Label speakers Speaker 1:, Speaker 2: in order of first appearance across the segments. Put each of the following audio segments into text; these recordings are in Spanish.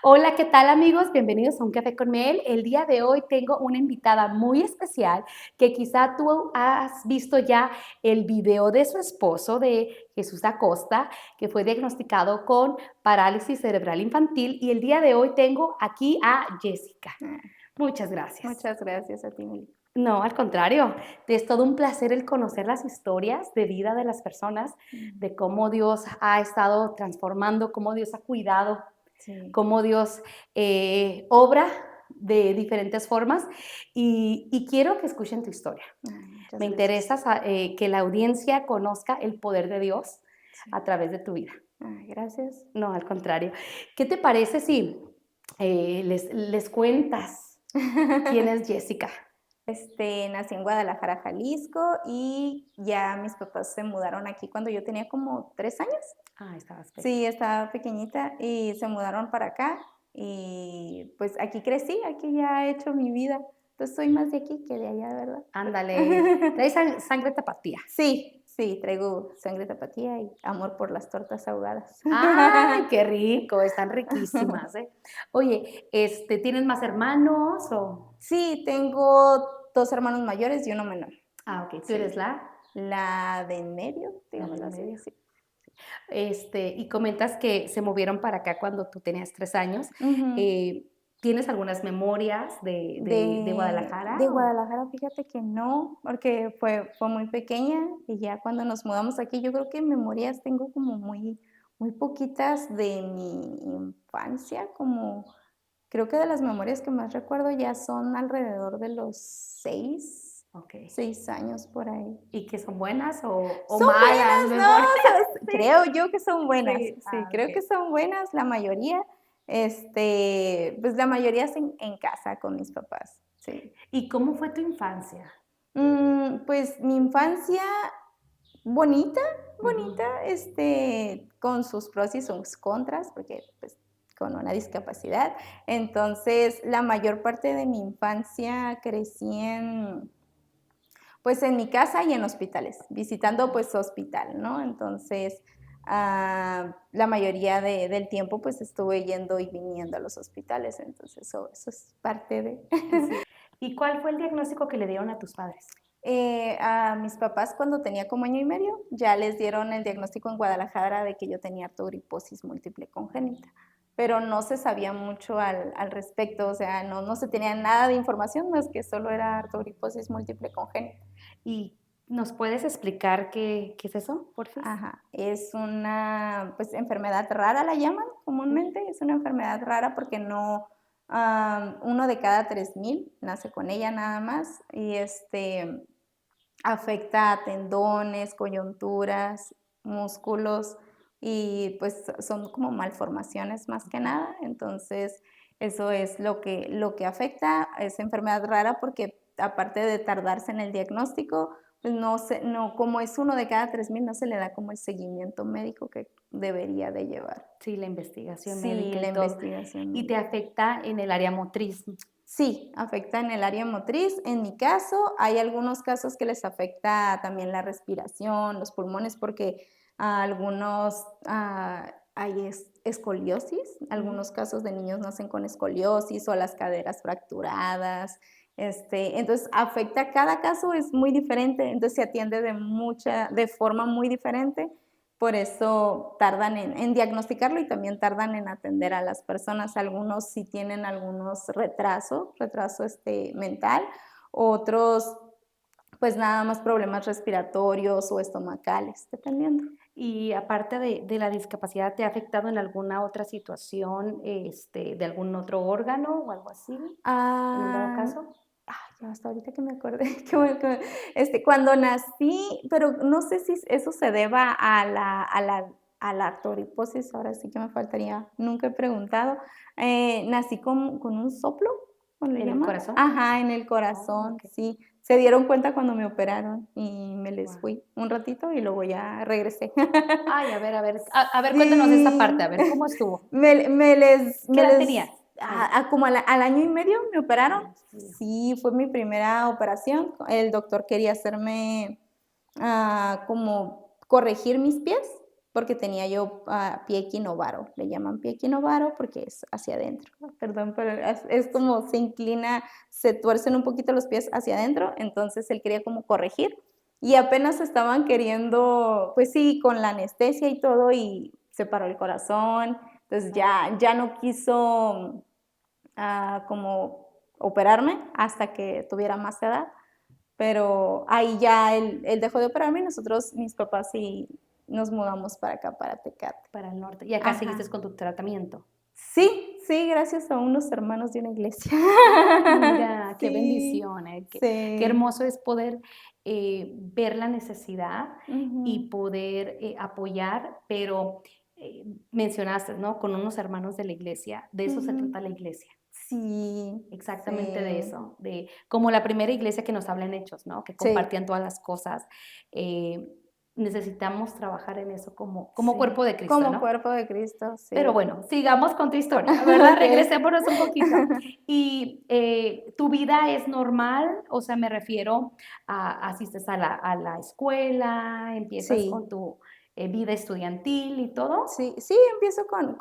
Speaker 1: Hola, ¿qué tal amigos? Bienvenidos a Un Café con Mel. El día de hoy tengo una invitada muy especial que quizá tú has visto ya el video de su esposo, de Jesús Acosta, que fue diagnosticado con parálisis cerebral infantil y el día de hoy tengo aquí a Jessica.
Speaker 2: Ah,
Speaker 1: Muchas gracias.
Speaker 2: muchas gracias a ti, Mili.
Speaker 1: No, al contrario, es todo un placer el conocer las historias de vida de las personas,
Speaker 2: Mm,
Speaker 1: de cómo Dios ha estado transformando, cómo Dios ha cuidado,
Speaker 2: sí,
Speaker 1: cómo Dios obra de diferentes formas y quiero que escuchen tu historia.
Speaker 2: muchas
Speaker 1: Me
Speaker 2: gracias.
Speaker 1: interesa que la audiencia conozca el poder de Dios
Speaker 2: Sí,
Speaker 1: a través de tu vida.
Speaker 2: gracias.
Speaker 1: No, al contrario. ¿Qué te parece si les cuentas quién es Jessica?
Speaker 2: Nací en Guadalajara, Jalisco, y ya mis papás se mudaron aquí cuando yo tenía como 3 años.
Speaker 1: Ah, estabas
Speaker 2: Sí,
Speaker 1: pequeña.
Speaker 2: estaba pequeñita y se mudaron para acá y, pues, aquí crecí, aquí ya he hecho mi vida. Entonces, soy más de aquí que de allá, ¿verdad?
Speaker 1: Ándale, traes sangre tapatía.
Speaker 2: Sí, sí, traigo sangre tapatía y amor por las tortas ahogadas.
Speaker 1: Ay, qué rico, están riquísimas, ¿eh? Oye, ¿tienes más hermanos o?
Speaker 2: Sí, tengo 2 hermanos mayores y uno menor.
Speaker 1: Ah, okey, ¿tú eres
Speaker 2: Sí,
Speaker 1: la?
Speaker 2: la de en medio,
Speaker 1: La
Speaker 2: digámoslo
Speaker 1: del
Speaker 2: así,
Speaker 1: medio.
Speaker 2: sí.
Speaker 1: Y comentas que se movieron para acá cuando tú tenías 3 años.
Speaker 2: Ujú.
Speaker 1: Eh, ¿Tienes algunas memorias de
Speaker 2: De
Speaker 1: Guadalajara o?
Speaker 2: Guadalajara, fíjate que no, porque fue muy pequeña y ya cuando nos mudamos aquí, yo creo que memorias tengo como muy poquitas de mi infancia, como creo que de las memorias que más recuerdo ya son alrededor de los 6
Speaker 1: Okey.
Speaker 2: 6 años por ahí.
Speaker 1: ¿Y que son buenas o
Speaker 2: Son
Speaker 1: malas
Speaker 2: buenas,
Speaker 1: memorias?
Speaker 2: ¿no? O sea,
Speaker 1: Sí,
Speaker 2: creo yo que son buenas.
Speaker 1: sí.
Speaker 2: Sí,
Speaker 1: Ah,
Speaker 2: creo que
Speaker 1: okey.
Speaker 2: son buenas la mayoría. Pues, la mayoría es en casa con mis papás, sí.
Speaker 1: ¿Y cómo fue tu infancia?
Speaker 2: Pues, mi infancia bonita,
Speaker 1: Ujú.
Speaker 2: bonita, con sus pros y sus contras, porque, pues, con una discapacidad. Entonces, la mayor parte de mi infancia crecí pues, en mi casa y en hospitales, visitando,
Speaker 1: Oh.
Speaker 2: pues, hospital, ¿no? Entonces, la mayoría del tiempo, pues, estuve yendo y viniendo a los hospitales, entonces eso es parte de.
Speaker 1: Sí. ¿Y cuál fue el diagnóstico que le dieron a tus padres?
Speaker 2: A mis papás, cuando tenía como año y medio, ya les dieron el diagnóstico en Guadalajara de que yo tenía artrogriposis múltiple congénita, pero no se sabía mucho al respecto, o sea, no se tenía nada de información más que solo era artrogriposis múltiple congénita.
Speaker 1: ¿Y nos puedes explicar qué es eso, porfis?
Speaker 2: Ajá, es una, pues, enfermedad rara la llaman
Speaker 1: Ujú.
Speaker 2: comúnmente, es una enfermedad rara porque no, 1 de cada 3,000 nace con ella nada más y, afecta a tendones, coyunturas, músculos y, pues, son como malformaciones más que
Speaker 1: Okey.
Speaker 2: nada. Entonces, eso es lo que afecta. Es enfermedad rara porque, aparte de tardarse en el diagnóstico, pues, no como es 1 de cada 3,000 no se le da como el seguimiento médico que debería de llevar.
Speaker 1: Sí, la investigación
Speaker 2: Sí,
Speaker 1: médica y
Speaker 2: la
Speaker 1: todo.
Speaker 2: investigación
Speaker 1: Y te
Speaker 2: médica.
Speaker 1: afecta en el área motriz.
Speaker 2: Sí, afecta en el área motriz. En mi caso, hay algunos casos que les afecta también la respiración, los pulmones, porque a algunos, hay escoliosis.
Speaker 1: Ujú.
Speaker 2: Algunos casos de niños nacen con escoliosis o las caderas fracturadas. Entonces afecta, cada caso es muy diferente, entonces se atiende de forma muy diferente. Por eso tardan en diagnosticarlo y también tardan en atender a las personas. Algunos sí tienen algunos retraso, mental, otros, pues, nada más problemas respiratorios o estomacales, dependiendo.
Speaker 1: Y aparte de la discapacidad, ¿te ha afectado en alguna otra situación, de algún otro órgano o algo así, en un dado
Speaker 2: Ah,
Speaker 1: caso?
Speaker 2: ya hasta ahorita que me acordé, qué bueno cuando nací, pero no sé si eso se deba a la artoriposis, ahora sí que me faltaría, nunca he preguntado. Nací con un soplo, ¿cómo le
Speaker 1: ¿En el
Speaker 2: llaman?
Speaker 1: corazón?
Speaker 2: Ajá, en el
Speaker 1: Oh,
Speaker 2: corazón,
Speaker 1: okey.
Speaker 2: sí. Se dieron cuenta cuando me operaron y me les
Speaker 1: Guau.
Speaker 2: fui un ratito y luego ya regresé.
Speaker 1: Ay, a ver, cuéntanos esta parte, a
Speaker 2: Sí,
Speaker 1: ver, ¿cómo estuvo?
Speaker 2: me me les
Speaker 1: ¿Qué
Speaker 2: me
Speaker 1: edad
Speaker 2: les
Speaker 1: tenías ahí?
Speaker 2: como al año y medio me operaron.
Speaker 1: Año y medio.
Speaker 2: Sí, fue mi primera operación. El doctor quería hacerme, como corregir mis pies. porque tenía yo pie equinovaro. Le llaman pie equinovaro porque es hacia adentro. Perdón, pero es como se inclina, se tuercen un poquito los pies hacia adentro, entonces él quería como corregir. Y apenas estaban queriendo, pues sí, con la anestesia y todo, y se paró el corazón. Entonces ya no quiso como operarme hasta que tuviera más edad. Pero ahí ya él dejó de operarme y nosotros, mis papás, sí nos mudamos para acá, para Tecate.
Speaker 1: Para el norte. Y acá seguiste
Speaker 2: Ajá.
Speaker 1: con tu tratamiento.
Speaker 2: Sí, sí, gracias a unos hermanos de una iglesia.
Speaker 1: Mira, qué
Speaker 2: Sí,
Speaker 1: bendición, qué
Speaker 2: sí.
Speaker 1: hermoso es poder ver la necesidad y
Speaker 2: Ujú,
Speaker 1: poder apoyar, pero mencionaste, ¿no? Con unos hermanos de la iglesia, de eso se
Speaker 2: ujú.
Speaker 1: trata la iglesia.
Speaker 2: Sí,
Speaker 1: Exactamente de
Speaker 2: sí,
Speaker 1: eso, de como la primera iglesia que nos habla en Hechos, ¿no? Que
Speaker 2: sí,
Speaker 1: compartían todas las cosas. eh, Necesitamos trabajar en eso como
Speaker 2: sí.
Speaker 1: cuerpo de Cristo,
Speaker 2: Como
Speaker 1: ¿no?
Speaker 2: cuerpo de Cristo,
Speaker 1: Pero
Speaker 2: sí.
Speaker 1: bueno, sigamos con tu historia, ¿verdad?
Speaker 2: Ok.
Speaker 1: Regresémonos un poquito. ¿Y tu vida es normal? O sea, me refiero a asistes a la escuela, empiezas
Speaker 2: Sí.
Speaker 1: con tu vida estudiantil y todo.
Speaker 2: Sí, sí, empiezo con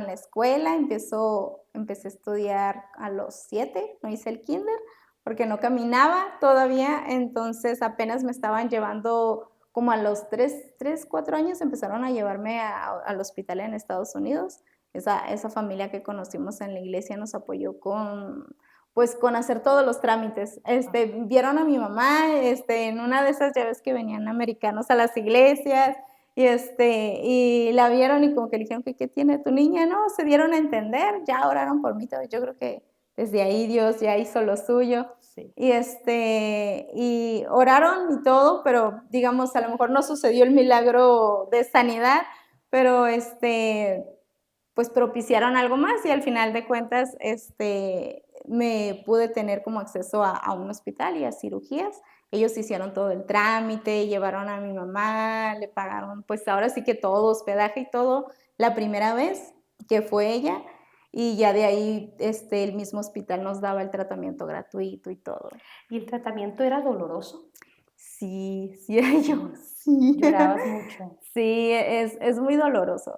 Speaker 2: la escuela, empecé a estudiar a los 7, no hice el kinder, porque no caminaba todavía, entonces apenas me estaban llevando como a los 4 años empezaron a llevarme al hospital en Estados Unidos. Esa familia que conocimos en la iglesia nos apoyó pues, con hacer todos los trámites. Vieron a mi mamá, en una de esas llaves que venían americanos a las iglesias, y la vieron y como que le dijeron que qué tiene tu niña, ¿no? Se dieron a entender, ya oraron por mí, todo. Yo creo que desde ahí Dios ya hizo lo suyo.
Speaker 1: Sí.
Speaker 2: Y oraron y todo, pero digamos, a lo mejor no sucedió el milagro de sanidad, pero pues propiciaron algo más y al final de cuentas, me pude tener como acceso a un hospital y a cirugías. Ellos hicieron todo el trámite, llevaron a mi mamá, le pagaron, pues ahora sí que todo, hospedaje y todo, la primera vez que fue ella, y ya de ahí el mismo hospital nos daba el tratamiento gratuito y todo.
Speaker 1: ¿Y el tratamiento era doloroso?
Speaker 2: Sí, sí era yo,
Speaker 1: Sí.
Speaker 2: sí.
Speaker 1: Llorabas mucho.
Speaker 2: Sí, es muy doloroso,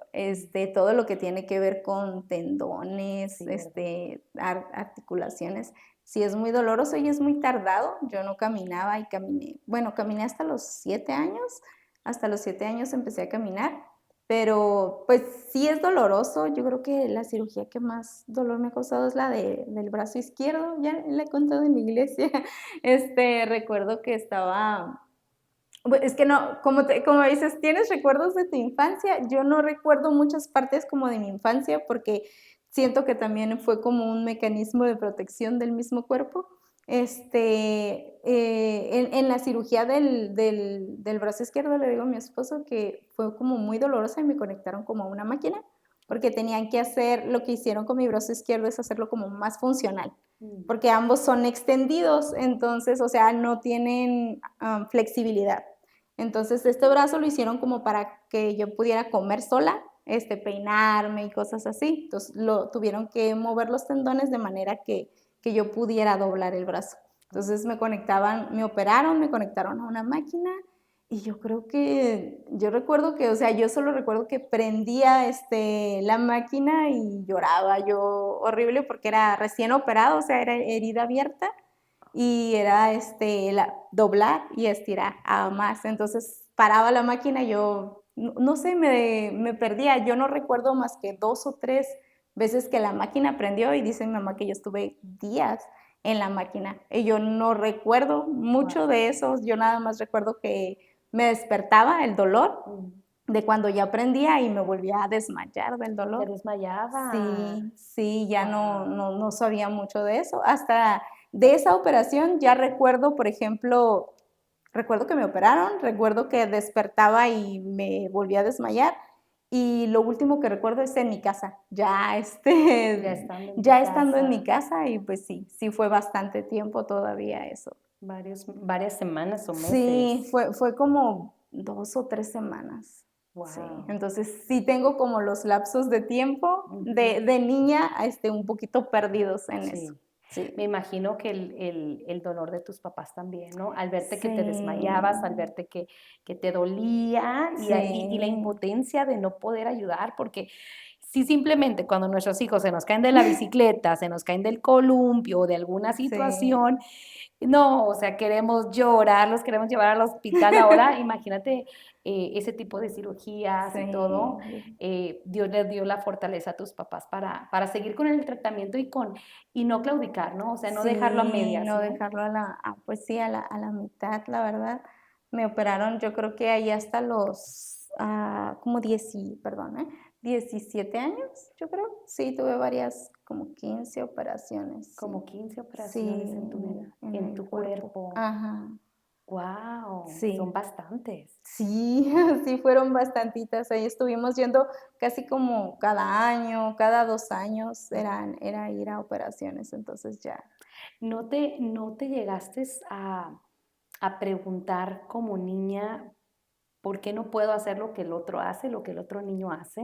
Speaker 2: todo lo que tiene que ver con tendones,
Speaker 1: Sí, ¿verdad?
Speaker 2: articulaciones, sí es muy doloroso y es muy tardado. Yo no caminaba y caminé hasta los 7 años empecé a caminar, pero pues sí es doloroso. Yo creo que la cirugía que más dolor me ha causado es la del brazo izquierdo, ya la he contado en la iglesia. Recuerdo que estaba es que no, como dices, ¿tienes recuerdos de tu infancia? Yo no recuerdo muchas partes como de mi infancia porque siento que también fue como un mecanismo de protección del mismo cuerpo. En la cirugía del brazo izquierdo le digo a mi esposo que fue como muy dolorosa y me conectaron como a una máquina porque tenían que hacer, lo que hicieron con mi brazo izquierdo es hacerlo como más funcional
Speaker 1: Mm.
Speaker 2: porque ambos son extendidos, entonces, o sea, no tienen flexibilidad. Entonces, este brazo lo hicieron como para que yo pudiera comer sola, peinarme y cosas así. Entonces, tuvieron que mover los tendones de manera que yo pudiera doblar el brazo. Entonces, me operaron, me conectaron a una máquina y yo recuerdo que, o sea, yo solo recuerdo que prendía la máquina y lloraba yo horrible porque era recién operado, o sea, era herida abierta y era doblar y estirar a más. Entonces paraba la máquina y yo, no sé, me perdía. Yo no recuerdo más que 2 o 3 veces que la máquina prendió y dice mi mamá que yo estuve días en la máquina. Y yo no recuerdo mucho
Speaker 1: Wow.
Speaker 2: de eso, yo nada más recuerdo que me despertaba el dolor
Speaker 1: Mm.
Speaker 2: de cuando ya prendía y me volvía a desmayar del
Speaker 1: Te
Speaker 2: dolor.
Speaker 1: desmayaba.
Speaker 2: Sí, sí, ya
Speaker 1: Wow.
Speaker 2: no sabía mucho de eso. Hasta de esa operación ya recuerdo, por ejemplo, recuerdo que me operaron, recuerdo que despertaba y me volvía a desmayar. Y lo último que recuerdo es en mi casa,
Speaker 1: Ya estando en tu
Speaker 2: ya estando en mi
Speaker 1: casa,
Speaker 2: casa y pues sí, sí fue bastante tiempo todavía eso.
Speaker 1: varias semanas o
Speaker 2: Sí,
Speaker 1: meses.
Speaker 2: fue como 2 o 3 semanas. Sí,
Speaker 1: Wow.
Speaker 2: entonces sí tengo como los lapsos de tiempo
Speaker 1: Ujú.
Speaker 2: de niña, un poquito perdidos en eso.
Speaker 1: Sí.
Speaker 2: Sí,
Speaker 1: Me imagino que el dolor de tus papás también, ¿no? Al verte que te
Speaker 2: sí,
Speaker 1: desmayabas, al verte que te dolía y la
Speaker 2: sí,
Speaker 1: impotencia de no poder ayudar, porque si simplemente cuando nuestros hijos se nos caen de la bicicleta, se nos caen del columpio o de alguna
Speaker 2: sí.
Speaker 1: situación, no, o sea, queremos llorar, los queremos llevar al hospital ahora. Imagínate ese tipo de cirugías y todo.
Speaker 2: Sí,
Speaker 1: Dios les dio la fortaleza a tus papás para seguir con el tratamiento y no claudicar, ¿no? O sea, no dejarlo a
Speaker 2: sí,
Speaker 1: medias,
Speaker 2: no
Speaker 1: ¿no?
Speaker 2: dejarlo pues sí, a la mitad, la verdad. Me operaron, yo creo que ahí hasta los, como 10 perdón, 17 años, yo creo. Sí, tuve varias, como 15 operaciones,
Speaker 1: Como
Speaker 2: sí.
Speaker 1: 15 operaciones
Speaker 2: Sí,
Speaker 1: en tu vida,
Speaker 2: en
Speaker 1: en
Speaker 2: el
Speaker 1: tu
Speaker 2: cuerpo.
Speaker 1: cuerpo.
Speaker 2: Ajá,
Speaker 1: Wow, son
Speaker 2: sí.
Speaker 1: bastantes.
Speaker 2: Sí, sí fueron bastantitas. Ahí estuvimos yendo casi como cada año, cada 2 años, era ir a operaciones, entonces ya.
Speaker 1: ¿No te llegaste a preguntar como niña por qué no puedo hacer lo que el otro hace, lo que el otro niño hace?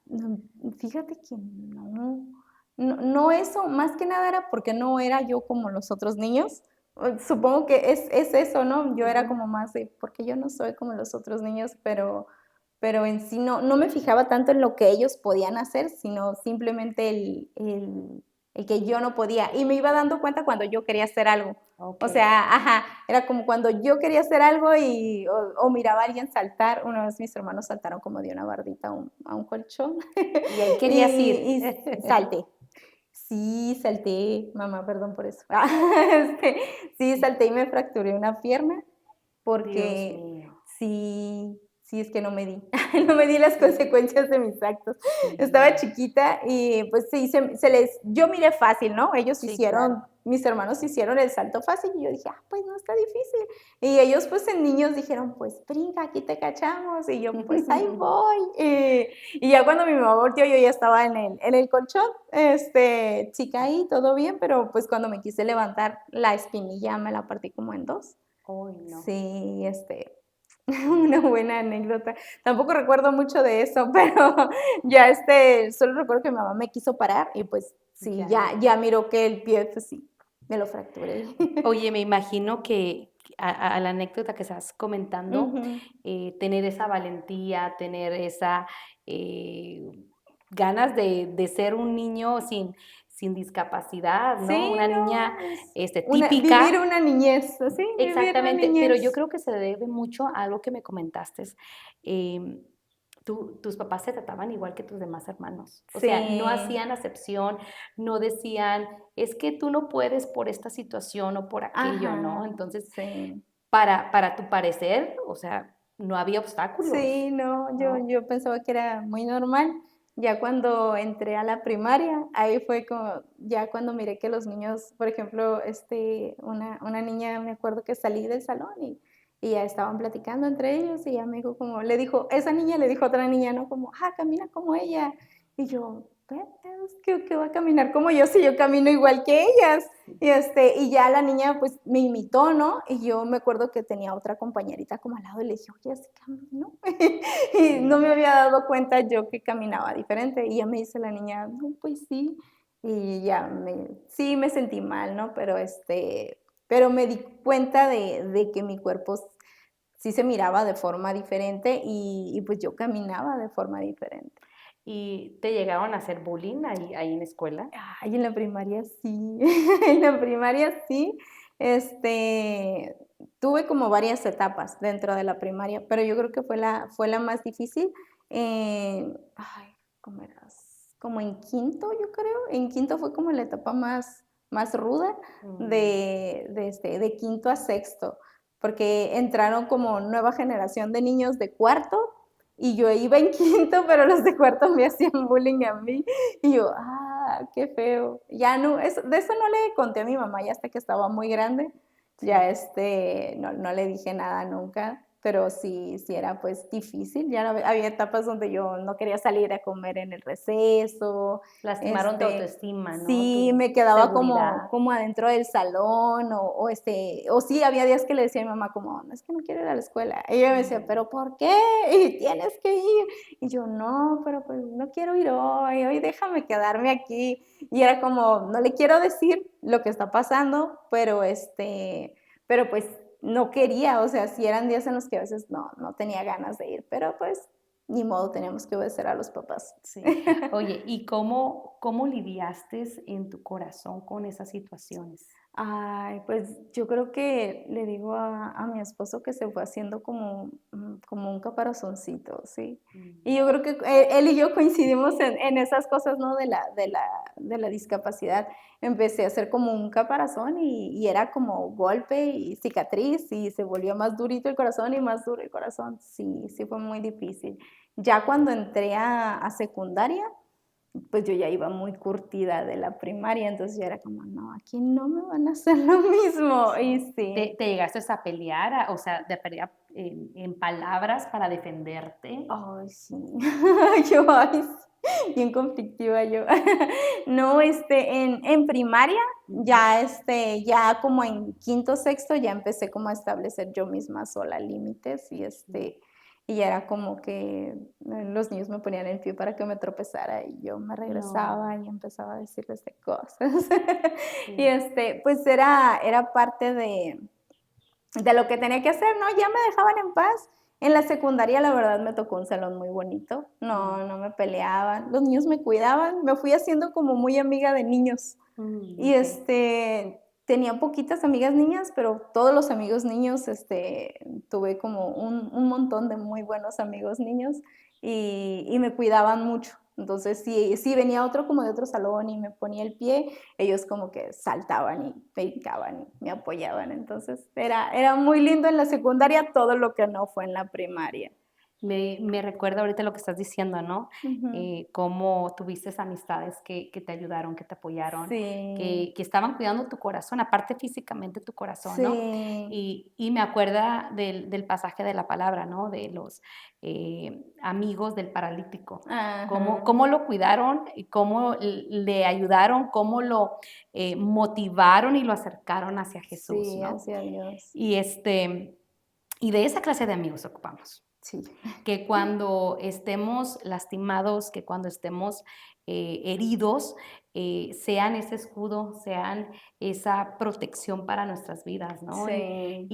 Speaker 2: No, fíjate que no. No eso, más que nada era porque no era yo como los otros niños. Supongo que es eso, ¿no? Yo era
Speaker 1: Ujú.
Speaker 2: como más de, porque yo no soy como los otros niños, pero en sí no me fijaba tanto en lo que ellos podían hacer, sino simplemente el que yo no podía. Y me iba dando cuenta cuando yo quería hacer algo.
Speaker 1: Ok.
Speaker 2: O sea, ajá, era como cuando yo quería hacer algo o miraba a alguien saltar. Una vez mis hermanos saltaron como de una bardita a un colchón
Speaker 1: Y ahí querías ir.
Speaker 2: y salté. Sí, salté, mamá, perdón por eso. Sí, salté y me fracturé una pierna
Speaker 1: Dios
Speaker 2: porque
Speaker 1: mío.
Speaker 2: sí, es que no medí, no medí las
Speaker 1: Sí,
Speaker 2: consecuencias de mis actos. Estaba
Speaker 1: sí,
Speaker 2: chiquita y pues sí, yo miré fácil, ¿no?
Speaker 1: sí, claro.
Speaker 2: Mis hermanos hicieron el salto fácil y yo dije, pues no está difícil. Y ellos pues en niños dijeron, pues brinca, aquí te cachamos. Y yo, pues ahí voy. Y ya cuando mi mamá volteó, yo ya estaba en el colchón, chica ahí, todo bien, pero pues cuando me quise levantar, la espinilla me la partí como en dos.
Speaker 1: Uy, no.
Speaker 2: Sí, una buena anécdota. Tampoco recuerdo mucho de eso, pero ya, solo recuerdo que mi mamá me quiso parar y pues sí,
Speaker 1: Ya.
Speaker 2: ya miró que el pie, pues sí, me lo fracturé.
Speaker 1: Oye, me imagino que a la anécdota que estás comentando,
Speaker 2: Ujú.
Speaker 1: tener esa valentía, tener esa eh, ganas de ser un niño sin discapacidad, ¿no?
Speaker 2: Sí,
Speaker 1: Una niña
Speaker 2: no, es vivir
Speaker 1: típica.
Speaker 2: una niñez, así, vivir la
Speaker 1: Exactamente, pero yo
Speaker 2: niñez.
Speaker 1: creo que se debe mucho a algo que me comentaste. em, tus papás se trataban igual que tus demás hermanos. O sea, no
Speaker 2: Sí,
Speaker 1: hacían acepción, no decían, es que tú no puedes por esta situación o por aquello, ¿no?
Speaker 2: ajá,
Speaker 1: Entonces,
Speaker 2: sí.
Speaker 1: para tu parecer, o sea, no había
Speaker 2: Sí,
Speaker 1: obstáculos,
Speaker 2: no, yo
Speaker 1: ¿no?
Speaker 2: yo pensaba que era muy normal. Ya cuando entré a la primaria, ahí fue como ya cuando miré que los niños, por ejemplo, una niña, me acuerdo que salí del salón y ya estaban platicando entre ellos y ya me dijo como esa niña le dijo a otra niña, ¿no? Como: camina como ella". Y yo: "¿Ves? ¿Que va a caminar como yo si yo camino igual que ellas?". Y ya la niña, pues, me imitó, ¿no? Y yo me acuerdo que tenía otra compañerita como al lado y le dije: "Oye, así camino". Y no me
Speaker 1: Sí.
Speaker 2: había dado cuenta yo que caminaba diferente. Y ya me dice la niña: "No, pues sí". Y ya sí me sentí mal, ¿no? Pero me di cuenta de que mi cuerpo sí se miraba de forma diferente y, pues, yo caminaba de forma diferente.
Speaker 1: ¿Y te llegaron a hacer bullying ahí en la escuela?
Speaker 2: Ay, en la primaria sí, en la primaria sí, tuve como varias etapas dentro de la primaria, pero yo creo que fue la más difícil, ¿cómo eras? Como en quinto, yo creo, en quinto fue como la etapa más ruda
Speaker 1: Mm.
Speaker 2: de quinto a sexto, porque entraron como nueva generación de niños de cuarto, y yo iba en quinto, pero los de cuarto me hacían bullying a mí. Y yo, qué feo. Ya no, de eso no le conté a mi mamá ya hasta que estaba muy grande. Ya
Speaker 1: Sí.
Speaker 2: no le dije nada nunca, pero sí era pues difícil. Ya había etapas donde yo no quería salir a comer en el receso.
Speaker 1: Lastimaron tu autoestima, ¿no?
Speaker 2: Sí,
Speaker 1: Tu
Speaker 2: me quedaba como,
Speaker 1: seguridad.
Speaker 2: como adentro del salón, o sí, había días que le decía a mi mamá como, no, es que no quiero ir a la escuela. Y ella me decía,
Speaker 1: Mm.
Speaker 2: pero ¿por qué? Y tienes que ir. Y yo, no, pero pues no quiero ir hoy déjame quedarme aquí. Y era como, no le quiero decir lo que está pasando, pero pues no quería, o sea, si eran días en los que a veces no tenía ganas de ir, pero pues ni modo, teníamos que obedecer a los papás.
Speaker 1: Sí. Oye, ¿y cómo lidiaste en tu corazón con esas situaciones?
Speaker 2: Ay, pues yo creo que le digo a mi esposo que se fue haciendo como un caparazoncito, ¿sí? Y
Speaker 1: Mm.
Speaker 2: yo creo que él y yo coincidimos en esas cosas, ¿no? De la discapacidad. Empecé a hacer como un caparazón y era como golpe y cicatriz y se volvió más durito el corazón y más duro el corazón. Sí, sí fue muy difícil. Ya cuando entré a secundaria, pues yo ya iba muy curtida de la primaria, entonces ya era como, no, aquí no me van a hacer lo mismo.
Speaker 1: Sí.
Speaker 2: Y sí,
Speaker 1: ¿Te llegaste a pelear, o sea, de pelear en palabras para defenderte?
Speaker 2: ay, sí, yo, ay, sí, bien conflictiva yo. No, en primaria,
Speaker 1: Ujú.
Speaker 2: ya como en quinto, sexto, ya empecé como a establecer yo misma sola límites
Speaker 1: Mm.
Speaker 2: y ya era como que los niños me ponían el pie para que me tropezara y yo me regresaba
Speaker 1: No,
Speaker 2: y empezaba a decirles de cosas. Y
Speaker 1: sí.
Speaker 2: pues era parte de lo que tenía que hacer, ¿no? Ya me dejaban en paz. En la secundaria, la verdad, me tocó un salón muy bonito.
Speaker 1: Mm.
Speaker 2: No me peleaban. Los niños me cuidaban. Me fui haciendo como muy amiga de niños. Y
Speaker 1: Okey.
Speaker 2: tenía poquitas amigas niñas, pero todos los amigos niños, tuve como un montón de muy buenos amigos niños y me cuidaban mucho. Entonces, si venía otro como de otro salón y me ponía el pie, ellos como que saltaban y brincaban y me apoyaban. Entonces, era muy lindo en la secundaria todo lo que no fue en la primaria.
Speaker 1: Me recuerda ahorita lo que estás diciendo, ¿no?
Speaker 2: Ujú.
Speaker 1: Cómo tuviste amistades que te ayudaron, que te apoyaron,
Speaker 2: Sí,
Speaker 1: que estaban cuidando tu corazón, aparte físicamente tu corazón, ¿no?
Speaker 2: sí,
Speaker 1: Y me acuerda del pasaje de la palabra, ¿no? De los amigos del paralítico. Cómo
Speaker 2: ajá,
Speaker 1: lo cuidaron y cómo le ayudaron, cómo lo motivaron y lo acercaron hacia Jesús,
Speaker 2: sí,
Speaker 1: ¿no?
Speaker 2: hacia Dios.
Speaker 1: Y, y de esa clase de amigos ocupamos.
Speaker 2: Sí.
Speaker 1: Que cuando estemos lastimados, que cuando estemos heridos, sean ese escudo, sean esa protección para nuestras vidas, ¿no?
Speaker 2: Sí,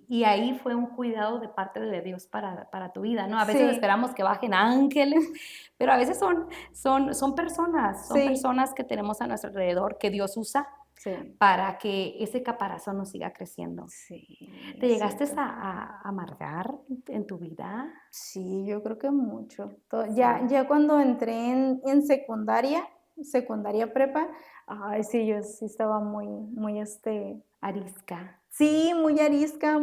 Speaker 1: Y ahí fue un cuidado de parte de Dios para tu vida, ¿no? A veces
Speaker 2: sí,
Speaker 1: esperamos que bajen ángeles, pero a veces son
Speaker 2: sí,
Speaker 1: personas que tenemos a nuestro alrededor que Dios usa
Speaker 2: sí,
Speaker 1: para que ese caparazón nos siga creciendo.
Speaker 2: sí,
Speaker 1: ¿Te
Speaker 2: es
Speaker 1: llegaste
Speaker 2: cierto.
Speaker 1: a amargar en tu vida?
Speaker 2: Sí, yo creo que mucho. Ya,
Speaker 1: Sí.
Speaker 2: ya cuando entré en secundaria prepa, ay, sí, yo sí estaba muy,
Speaker 1: Arisca.
Speaker 2: sí, muy arisca,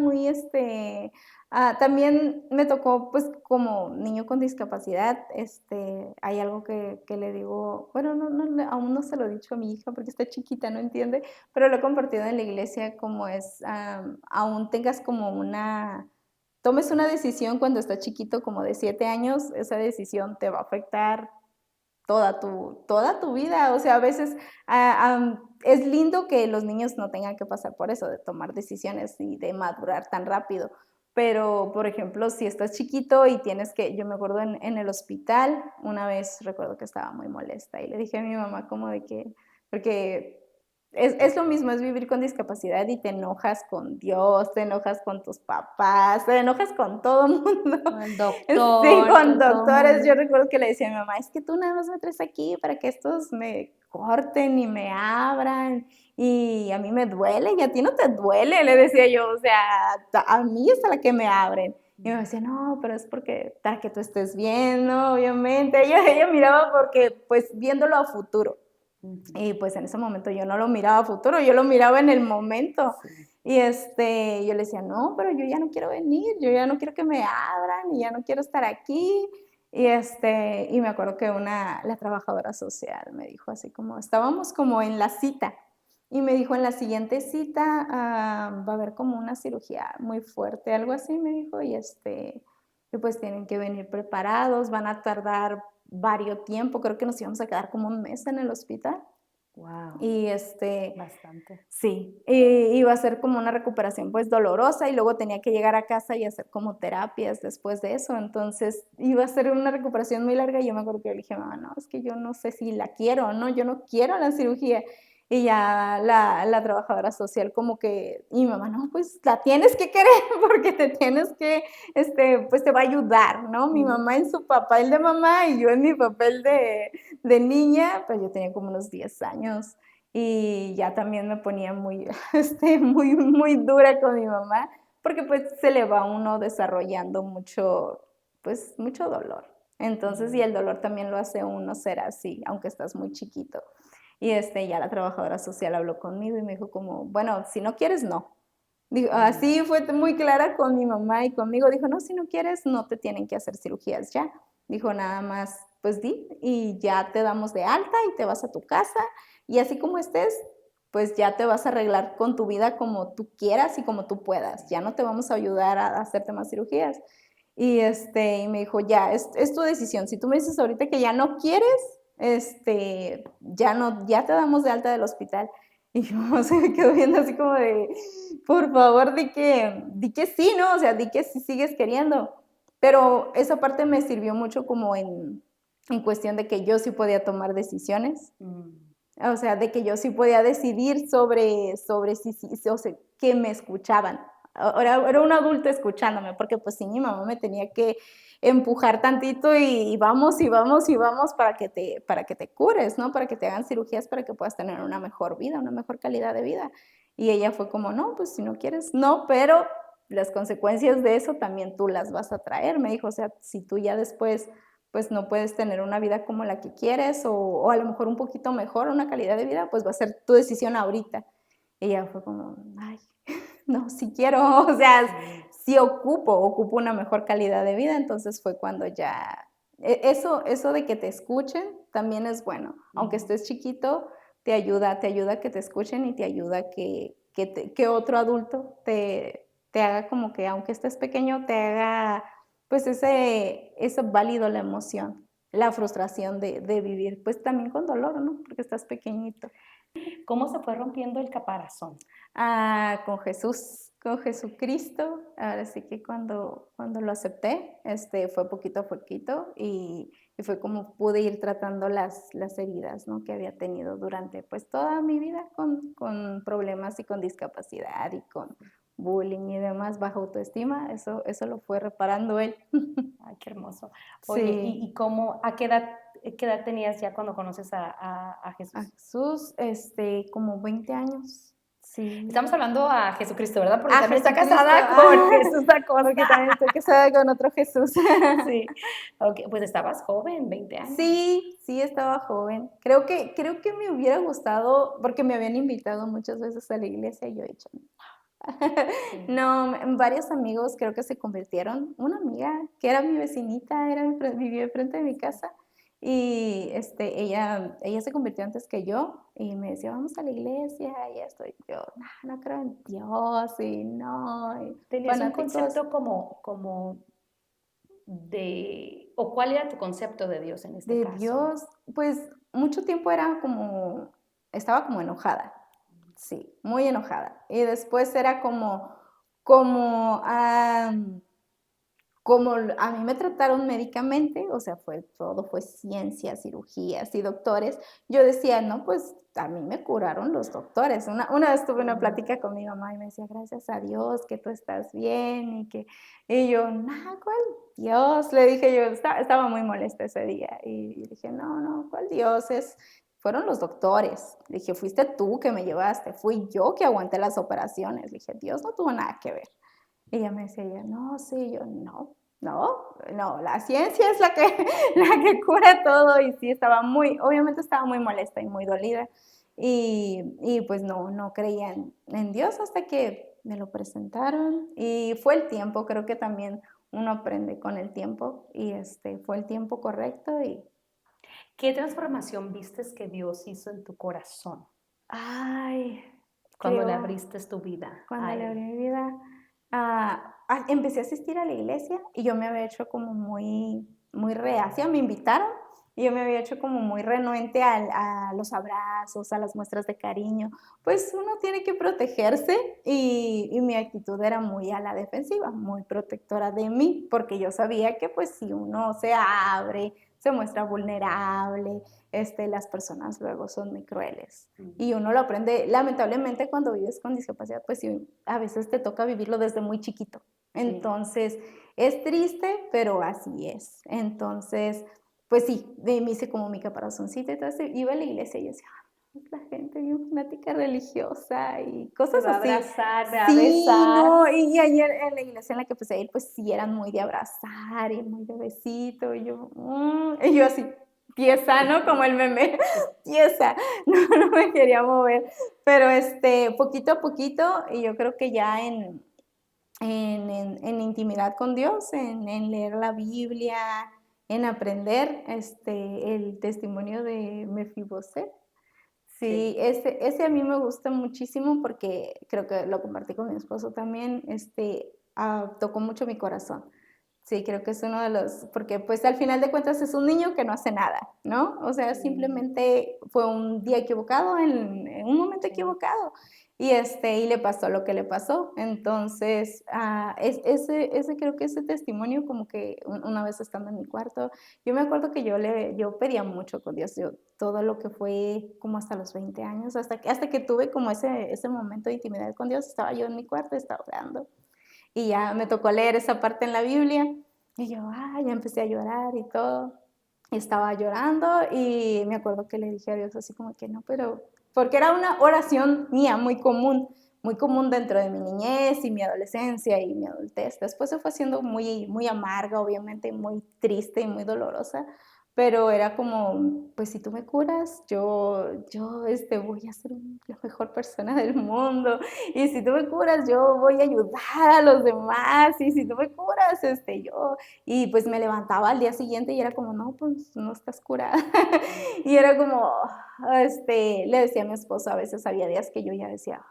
Speaker 2: también me tocó, pues, como niño con discapacidad, hay algo que le digo, bueno, aún no se lo he dicho a mi hija porque está chiquita, no entiende, pero lo he compartido en la iglesia como es, aún tengas como tomes una decisión cuando estás chiquito, como de 7 años, esa decisión te va a afectar toda tu vida. O sea, a veces es lindo que los niños no tengan que pasar por eso, de tomar decisiones y de madurar tan rápido. Pero, por ejemplo, si estás chiquito y yo me acuerdo en el hospital, una vez recuerdo que estaba muy molesta y le dije a mi mamá como de que, porque es lo mismo, es vivir con discapacidad y te enojas con Dios, te enojas con tus papás, te enojas con todo el mundo.
Speaker 1: Con el
Speaker 2: Sí,
Speaker 1: doctor,
Speaker 2: con
Speaker 1: con todo el
Speaker 2: doctores. Yo
Speaker 1: mundo.
Speaker 2: recuerdo que le decía a mi mamá, es que tú nada más me traes aquí para que estos me corten y me abran y a mí me duele y a ti no te duele, le decía yo, o sea, a mí es a la que me abren. Y me decía, no, pero es porque para que tú estés bien, ¿no? Obviamente. Ella miraba porque, pues, viéndolo a futuro.
Speaker 1: Ujú.
Speaker 2: Y pues en ese momento yo no lo miraba a futuro, yo lo miraba en el momento.
Speaker 1: Sí.
Speaker 2: Y yo le decía, no, pero yo ya no quiero venir, yo ya no quiero que me abran y ya no quiero estar aquí. Y me acuerdo que la trabajadora social me dijo así como, estábamos como en la cita y me dijo, en la siguiente cita va a haber como una cirugía muy fuerte, algo así me dijo, y pues tienen que venir preparados, van a tardar varios tiempo, creo que nos íbamos a quedar como un mes en el hospital.
Speaker 1: Wow,
Speaker 2: Y
Speaker 1: bastante.
Speaker 2: sí, iba a ser como una recuperación, pues, dolorosa, y luego tenía que llegar a casa y hacer como terapias después de eso. Entonces, iba a ser una recuperación muy larga, y yo me acuerdo que le dije: "Mamá, no, es que yo no sé si la quiero o no, yo no quiero la cirugía". Y ya la trabajadora social como que y mi mamá: "No, pues, la tienes que querer porque te tienes que, pues, te va a ayudar", ¿no? Mi
Speaker 1: Ujú.
Speaker 2: mamá en su papel de mamá y yo en mi papel de niña, pues, yo tenía como unos 10 años. Y ya también me ponía muy, muy dura con mi mamá, porque, pues, se le va a uno desarrollando mucho, pues, mucho dolor. Entonces, y
Speaker 1: Mm,
Speaker 2: el dolor también lo hace uno ser así, aunque estás muy chiquito. Y, ya la trabajadora social habló conmigo y me dijo como: "Bueno, si no quieres, no". Dijo
Speaker 1: mm,
Speaker 2: así fue muy clara con mi mamá y conmigo, dijo: "No, si no quieres, no te tienen que hacer cirugías ya". Dijo: "Nada más, pues di, y ya te damos de alta y te vas a tu casa, y así como estés, pues ya te vas a arreglar con tu vida como tú quieras y como tú puedas. Ya no te vamos a ayudar a hacerte más cirugías". Y me dijo: "Ya, es tu decisión. Si tú me dices ahorita que ya no quieres, ya no ya te damos de alta del hospital". Y mi mamá se me quedó viendo así como de: "Por favor, di que sí, ¿no? O sea, di que sí sigues queriendo". Pero esa parte me sirvió mucho como en cuestión de que yo sí podía tomar decisiones,
Speaker 1: mm.
Speaker 2: o sea, de que yo sí podía decidir sobre si, o sea, que me escuchaban. Era un adulto escuchándome, porque, pues, sí, mi mamá me tenía que empujar tantito y vamos, y vamos, y vamos para que te cures, ¿no? Para que te hagan cirugías, para que puedas tener una mejor vida, una mejor calidad de vida. Y ella fue como: "No, pues, si no quieres, no, pero las consecuencias de eso también tú las vas a traer", me dijo. O sea, si tú ya después pues no puedes tener una vida como la que quieres o a lo mejor un poquito mejor, una calidad de vida, pues va a ser tu decisión ahorita. Y ella fue como, ay, no, si quiero, o sea,
Speaker 1: Sí.
Speaker 2: si ocupo una mejor calidad de vida, entonces fue cuando ya, eso de que te escuchen también es bueno, aunque
Speaker 1: Ujú.
Speaker 2: estés chiquito, te ayuda a que te escuchen y te ayuda a que otro adulto te haga como que, aunque estés pequeño, te haga pues eso válido la emoción, la frustración de vivir, pues también con dolor, ¿no? Porque estás pequeñito.
Speaker 1: ¿Cómo se fue rompiendo el caparazón?
Speaker 2: Con Jesús, con Jesucristo, ahora sí que cuando lo acepté, fue poquito a poquito y fue como pude ir tratando las heridas, ¿no? Que había tenido durante, pues, toda mi vida con problemas y con discapacidad y con bullying y demás, baja autoestima, eso lo fue reparando él.
Speaker 1: Ay, qué hermoso. Oye, ¿y
Speaker 2: Sí.
Speaker 1: cómo, qué edad tenías ya cuando conoces a
Speaker 2: A
Speaker 1: Jesús?
Speaker 2: Jesús, como 20 años. Sí.
Speaker 1: Estamos hablando a Jesucristo, ¿verdad? Porque
Speaker 2: A
Speaker 1: también está
Speaker 2: Jesucristo,
Speaker 1: casada con Jesús
Speaker 2: porque
Speaker 1: Acosta.
Speaker 2: también estoy casada con otro Jesús.
Speaker 1: Sí. Okey, pues estabas joven, 20 años.
Speaker 2: Sí, sí, estaba joven. Creo que me hubiera gustado, porque me habían invitado muchas veces a la iglesia y yo he dicho:
Speaker 1: Sí.
Speaker 2: "No". Varios amigos creo que se convirtieron. Una amiga que era mi vecinita, vivía enfrente de mi casa y, ella se convirtió antes que yo y me decía: "Vamos a la iglesia", y esto, y yo: "No, no creo en Dios", y no, y
Speaker 1: ¿Tenías un
Speaker 2: fanáticos
Speaker 1: concepto como de o cuál era tu concepto de Dios en este
Speaker 2: de
Speaker 1: caso?
Speaker 2: Dios, pues, mucho tiempo estaba como enojada. Sí, muy enojada. Y después era como, como a mí me trataron médicamente, o sea, fue ciencia, cirugías y doctores, yo decía: "No, pues, a mí me curaron los doctores". Una vez tuve una
Speaker 1: Mm,
Speaker 2: plática con mi mamá y me decía: "Gracias a Dios que tú estás bien", y yo: "No, ¿cuál Dios?". Le dije yo, estaba muy molesta ese día, y dije: "No, no, ¿cuál Dios? Fueron los doctores". Le dije: "Fuiste tú que me llevaste, fui yo que aguanté las operaciones". Le dije: "Dios no tuvo nada que ver". Y ella me decía ella: "No, sí", yo: "No, no, no, la ciencia es la que la que cura todo", y sí, obviamente estaba muy molesta y muy dolida, y pues no creía en Dios hasta que me lo presentaron, y fue el tiempo, creo que también uno aprende con el tiempo, y, fue el tiempo correcto y
Speaker 1: ¿qué transformación vistes que Dios hizo en tu corazón
Speaker 2: ay,
Speaker 1: cuando le
Speaker 2: creo
Speaker 1: abriste tu vida
Speaker 2: cuando
Speaker 1: a
Speaker 2: le abrí
Speaker 1: Él?
Speaker 2: mi vida, empecé a asistir a la iglesia y yo me había hecho como muy, muy reacia. Me invitaron y yo me había hecho como muy renuente a los abrazos, a las muestras de cariño. Pues uno tiene que protegerse y mi actitud era muy a la defensiva, muy protectora de mí, porque yo sabía que pues si uno se abre, se muestra vulnerable, las personas luego son muy crueles. Y uno lo aprende, lamentablemente cuando vives con discapacidad, pues sí, a veces te toca vivirlo desde muy chiquito.
Speaker 1: Sí.
Speaker 2: Entonces, es triste, pero así es. Entonces, pues sí, me hice como mi caparazoncito y todo eso. Iba a la iglesia y yo decía, la gente bien fanática religiosa y
Speaker 1: Te
Speaker 2: cosas
Speaker 1: va a
Speaker 2: así.
Speaker 1: abrazar, te va a
Speaker 2: Sí,
Speaker 1: besar.
Speaker 2: no, y ayer en la iglesia en la que empecé a ir, pues sí, eran muy de abrazar y muy de besito, y yo así, pieza, ¿no? Como el meme, pieza, no me quería mover, pero poquito a poquito, y yo creo que ya en intimidad con Dios, en leer la Biblia, en aprender el testimonio de Mefiboset. Sí, ese a mí me gusta muchísimo porque creo que lo compartí con mi esposo también, tocó mucho mi corazón. Sí, creo que es uno de los, porque pues al final de cuentas es un niño que no hace nada, ¿no? O sea, simplemente fue un día equivocado, en un momento equivocado, y le pasó lo que le pasó. Entonces, ese creo que ese testimonio como que una vez estando en mi cuarto, yo me acuerdo que yo pedía mucho con Dios, yo todo lo que fue como hasta los 20 años, hasta que tuve como ese momento de intimidad con Dios, estaba yo en mi cuarto, estaba orando. Y ya me tocó leer esa parte en la Biblia y yo, ya empecé a llorar y todo. Y estaba llorando y me acuerdo que le dije a Dios así como que no, pero, porque era una oración mía muy común dentro de mi niñez y mi adolescencia y mi adultez. Después se fue haciendo muy, muy amarga, obviamente, muy triste y muy dolorosa, pero era como, pues si tú me curas, yo voy a ser la mejor persona del mundo, y si tú me curas, yo voy a ayudar a los demás, y si tú me curas, y pues me levantaba al día siguiente y era como, no, pues no estás curada, y era como, le decía a mi esposo, a veces había días que yo ya decía,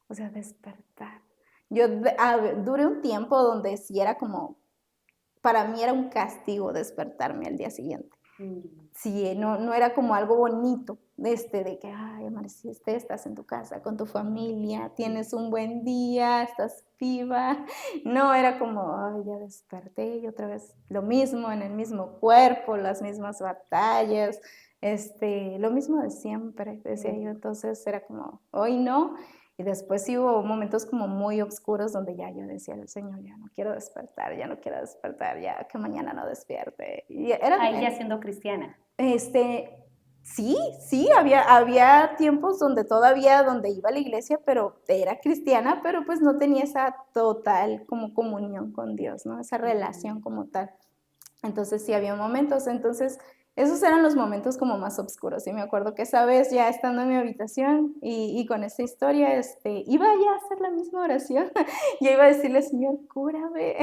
Speaker 2: o sea, despertar. Duré un tiempo donde sí era como, para mí era un castigo despertarme al día siguiente. Sí, no era como algo bonito, de que, ay, amaneciste, estás en tu casa con tu familia, tienes un buen día, estás viva. No, era como, ay, ya desperté y otra vez lo mismo, en el mismo cuerpo, las mismas batallas, lo mismo de siempre, decía yo. Entonces era como, hoy no. Y después sí hubo momentos como muy oscuros donde ya yo decía al Señor, ya no quiero despertar, ya que mañana no despierte. Y
Speaker 1: Ahí ya siendo cristiana.
Speaker 2: Sí, sí, había tiempos donde todavía, donde iba a la iglesia, pero era cristiana, pero pues no tenía esa total como comunión con Dios, ¿no? Esa relación como tal. Entonces sí había momentos, entonces esos eran los momentos como más oscuros. Y me acuerdo que esa vez ya estando en mi habitación y con esta historia, iba ya a hacer la misma oración. Yo iba a decirle, Señor, cúrame.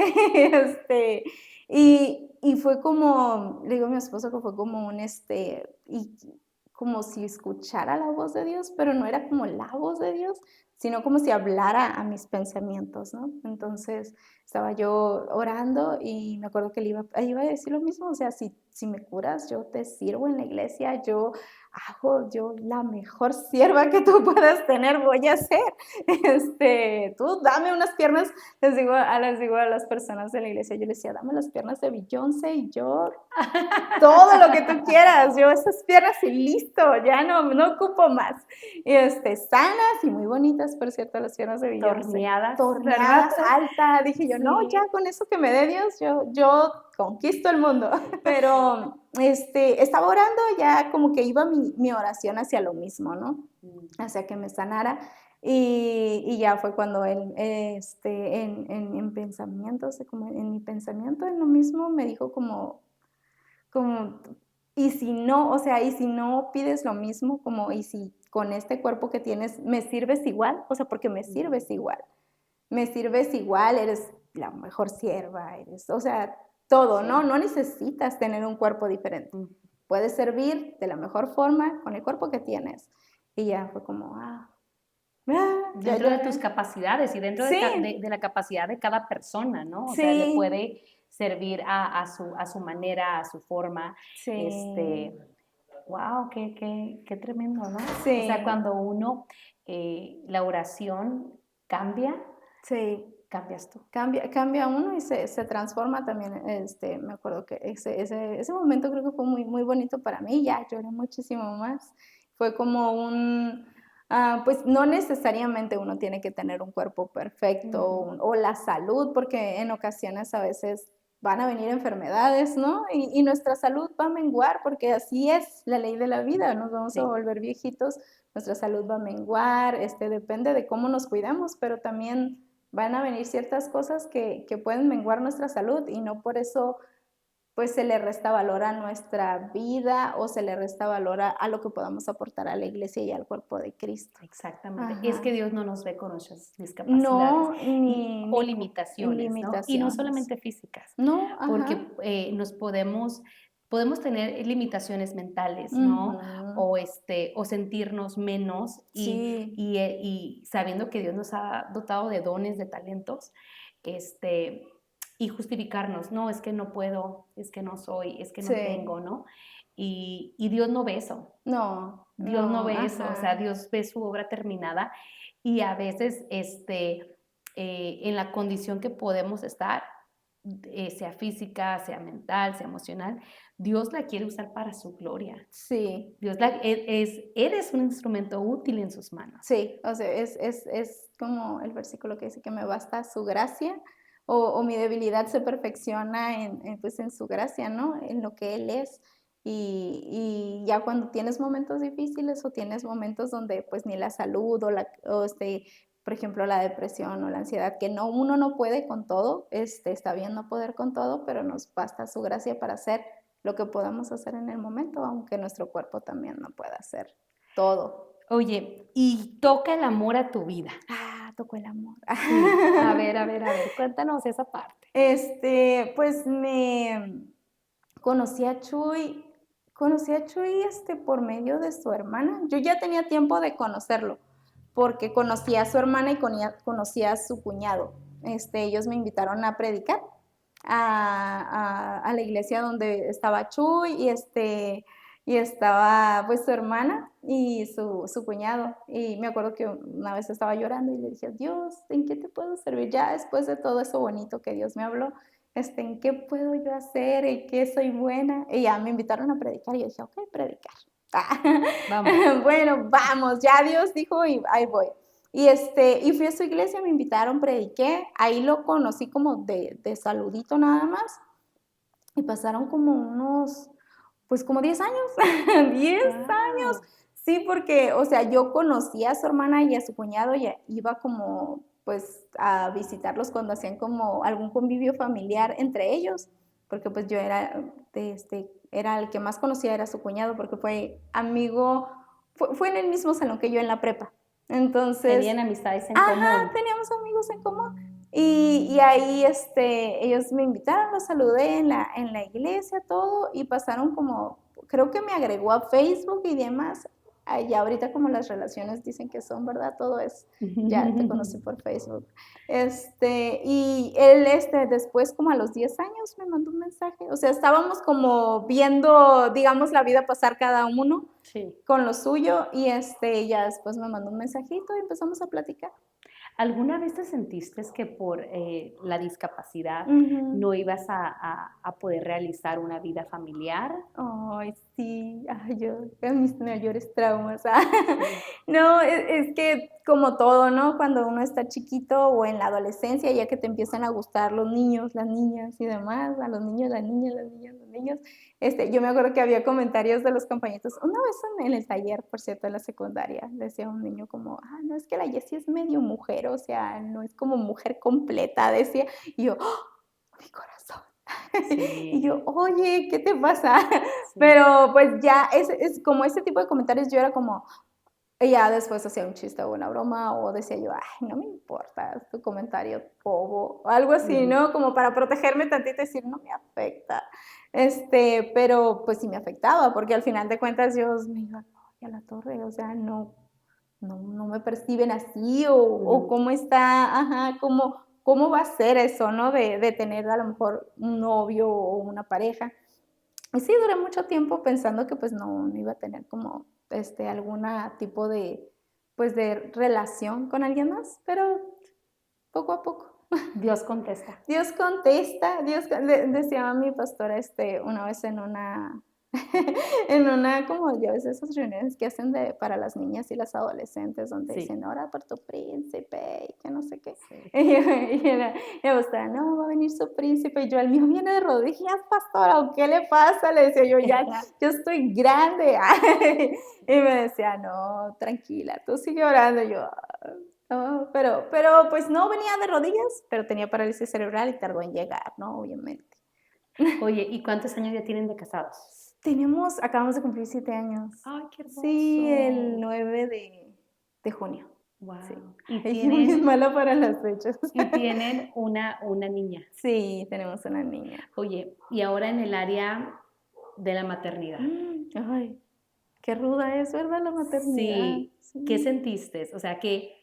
Speaker 2: Y fue como, le digo a mi esposo que fue como y como si escuchara la voz de Dios, pero no era como la voz de Dios, sino como si hablara a mis pensamientos, ¿no? Entonces estaba yo orando y me acuerdo que le iba a decir lo mismo, o sea, si me curas, yo te sirvo en la iglesia, yo la mejor sierva que tú puedas tener voy a ser. Tú dame unas piernas, les digo a las personas de la iglesia, yo les decía, dame las piernas de Beyoncé y yo todo lo que tú quieras, yo esas piernas y listo, ya no ocupo más. Y sanas y muy bonitas, por cierto, las piernas de Beyoncé. Torneadas, alta, dije yo,
Speaker 1: Sí.
Speaker 2: no, ya con eso que me dé Dios, yo conquisto el mundo. Pero estaba orando, ya como que iba mi oración hacia lo mismo, ¿no? Hacia que me sanara. Y ya fue cuando él, en pensamientos, como en mi pensamiento, en lo mismo, me dijo como, y si no, o sea, y si no pides lo mismo, como, y si con este cuerpo que tienes me sirves igual, o sea, porque me sirves igual, eres la mejor sierva, o sea, todo, ¿no? No necesitas tener un cuerpo diferente. Puedes servir de la mejor forma con el cuerpo que tienes. Y ya fue como,
Speaker 1: dentro de tus capacidades y dentro
Speaker 2: sí.
Speaker 1: de la capacidad de cada persona, ¿no? O sea,
Speaker 2: Sí.
Speaker 1: servir a su manera, a su forma.
Speaker 2: Sí,
Speaker 1: Wow, qué tremendo, ¿no? O sea,
Speaker 2: sí,
Speaker 1: cuando uno, la oración cambia,
Speaker 2: sí.
Speaker 1: cambias tú.
Speaker 2: Cambia uno y se transforma también. Me acuerdo que ese momento creo que fue muy, muy bonito para mí. Ya lloré muchísimo más. Fue como pues no necesariamente uno tiene que tener un cuerpo perfecto
Speaker 1: Ujú.
Speaker 2: o la salud, porque en ocasiones a veces van a venir enfermedades, ¿no? Y nuestra salud va a menguar, porque así es la ley de la vida. Nos vamos a
Speaker 1: Sí,
Speaker 2: volver viejitos, nuestra salud va a menguar, depende de cómo nos cuidamos, pero también van a venir ciertas cosas que pueden menguar nuestra salud y no por eso pues se le resta valor a nuestra vida o se le resta valor a lo que podamos aportar a la iglesia y al cuerpo de Cristo.
Speaker 1: exactamente. Es que
Speaker 2: Ajá.
Speaker 1: Dios no nos ve con nuestras discapacidades
Speaker 2: No,
Speaker 1: o
Speaker 2: ni
Speaker 1: limitaciones, ¿no? Y no
Speaker 2: limitaciones.
Speaker 1: solamente físicas,
Speaker 2: No, ajá.
Speaker 1: porque podemos tener limitaciones mentales, ¿no?
Speaker 2: Ujú.
Speaker 1: O sentirnos menos
Speaker 2: Sí,
Speaker 1: y sabiendo que Dios nos ha dotado de dones, de talentos, este, y justificarnos, no, es que no puedo, es que no soy, es que no
Speaker 2: sí.
Speaker 1: tengo, ¿no? Y Dios no ve eso.
Speaker 2: No,
Speaker 1: Dios no
Speaker 2: no,
Speaker 1: ve eso, o sea,
Speaker 2: ajá.
Speaker 1: Dios ve su obra terminada y a veces en la condición que podemos estar, sea física, sea mental, sea emocional, Dios la quiere usar para su gloria.
Speaker 2: Sí,
Speaker 1: Eres un instrumento útil en sus manos.
Speaker 2: sí, o sea, es como el versículo que dice que me basta su gracia o mi debilidad se perfecciona pues, en su gracia, ¿no? En lo que Él es. Y ya cuando tienes momentos difíciles o tienes momentos donde pues ni la salud por ejemplo, la depresión o la ansiedad, que no, uno no puede con todo, está bien no poder con todo, pero nos basta su gracia para hacer lo que podamos hacer en el momento, aunque nuestro cuerpo también no pueda hacer todo.
Speaker 1: Oye, y toca el amor a tu vida.
Speaker 2: Tocó el amor.
Speaker 1: Sí, a ver, cuéntanos esa parte.
Speaker 2: Pues conocí a Chuy conocí a Chuy, por medio de su hermana. Yo ya tenía tiempo de conocerlo, porque conocí a su hermana y conocí a su cuñado. Ellos me invitaron a predicar a la iglesia donde estaba Chuy y estaba pues su hermana y su cuñado. Y me acuerdo que una vez estaba llorando y le dije, Dios, ¿en qué te puedo servir? Ya después de todo eso bonito que Dios me habló, ¿en qué puedo yo hacer? ¿En qué soy buena? Y ya me invitaron a predicar y yo dije, ok, predicar.
Speaker 1: Vamos.
Speaker 2: Bueno, vamos, ya Dios dijo y ahí voy. Y fui a su iglesia, me invitaron, prediqué, ahí lo conocí como de saludito nada más, y pasaron como pues como 10 años, 10 años,
Speaker 1: Wow.
Speaker 2: sí, porque, o sea, yo conocí a su hermana y a su cuñado y iba como, pues, a visitarlos cuando hacían como algún convivio familiar entre ellos, porque pues yo era el que más conocía, era su cuñado, porque fue amigo, fue en el mismo salón que yo en la prepa. Entonces,
Speaker 1: Tenían amistades en
Speaker 2: ajá,
Speaker 1: común.
Speaker 2: teníamos amigos en común. Y ahí ellos me invitaron, los saludé en la iglesia, todo, y pasaron como, creo que me agregó a Facebook y demás. Ya ahorita como las relaciones dicen que son, ¿verdad? Todo es, ya te conocí por Facebook. Y él, después como a los 10 años me mandó un mensaje. O sea, estábamos como viendo, digamos, la vida pasar cada uno
Speaker 1: Sí.
Speaker 2: con lo suyo y ya después me mandó un mensajito y empezamos a platicar.
Speaker 1: ¿Alguna vez te sentiste que por la discapacidad
Speaker 2: Ujú.
Speaker 1: no ibas a poder realizar una vida familiar?
Speaker 2: Ay, sí, ay, yo, de mis mayores traumas.
Speaker 1: Sí.
Speaker 2: No, es que como todo, ¿no? Cuando uno está chiquito o en la adolescencia, ya que te empiezan a gustar los niños, las niñas y demás, a los niños, las niñas, las niñas, los niños. Yo me acuerdo que había comentarios de los compañeros. Una vez en el taller, por cierto, en la secundaria, decía un niño como, no, es que la Jessie es medio mujer, o sea, no es como mujer completa, decía. Y yo, ¡oh! Mi corazón. Y yo,
Speaker 1: Sí,
Speaker 2: oye, ¿qué te pasa?
Speaker 1: sí.
Speaker 2: Pero pues ya es como ese tipo de comentarios, yo era como, y ya después hacía un chiste o una broma o decía yo, ay, no me importa tu comentario bobo, o algo así,
Speaker 1: Ujú.
Speaker 2: ¿no? Como para protegerme tantito y decir, no me afecta. Pero pues sí me afectaba, porque al final de cuentas yo me iba, ay, a la torre, o sea, no me perciben así, o
Speaker 1: Ujú.
Speaker 2: cómo está, ajá, cómo va a ser eso, ¿no? De tener a lo mejor un novio o una pareja. Y sí, duré mucho tiempo pensando que pues no iba a tener como alguna tipo de, pues de relación con alguien más, pero poco a poco.
Speaker 1: Dios contesta.
Speaker 2: Dios contesta, decía mi pastora una vez en una, en una, como ya ves, esas reuniones que hacen para las niñas y las adolescentes, donde
Speaker 1: Sí.
Speaker 2: dicen, ora por tu príncipe, y que no sé qué.
Speaker 1: Sí.
Speaker 2: Y me pastora, no, va a venir su príncipe, y yo, el mío viene de rodillas, pastora, ¿o qué le pasa? Le decía yo, ya, yo estoy grande. Y me decía, no, tranquila, tú sigue orando. Y yo, no, pero pues no venía de rodillas, pero tenía parálisis cerebral y tardó en llegar, ¿no? Obviamente.
Speaker 1: Oye, ¿y cuántos años ya tienen de casados?
Speaker 2: Acabamos de cumplir 7 años.
Speaker 1: ¡Ay, qué hermoso!
Speaker 2: Sí, el 9 de junio.
Speaker 1: Wow.
Speaker 2: Sí.
Speaker 1: Y
Speaker 2: Ay, yo bien mala para las fechas.
Speaker 1: tienen una niña.
Speaker 2: Sí, tenemos una niña.
Speaker 1: Oye, y ahora en el área de la maternidad.
Speaker 2: Ay, qué ruda es, ¿verdad? La maternidad.
Speaker 1: Sí. ¿Qué sentiste? O sea, que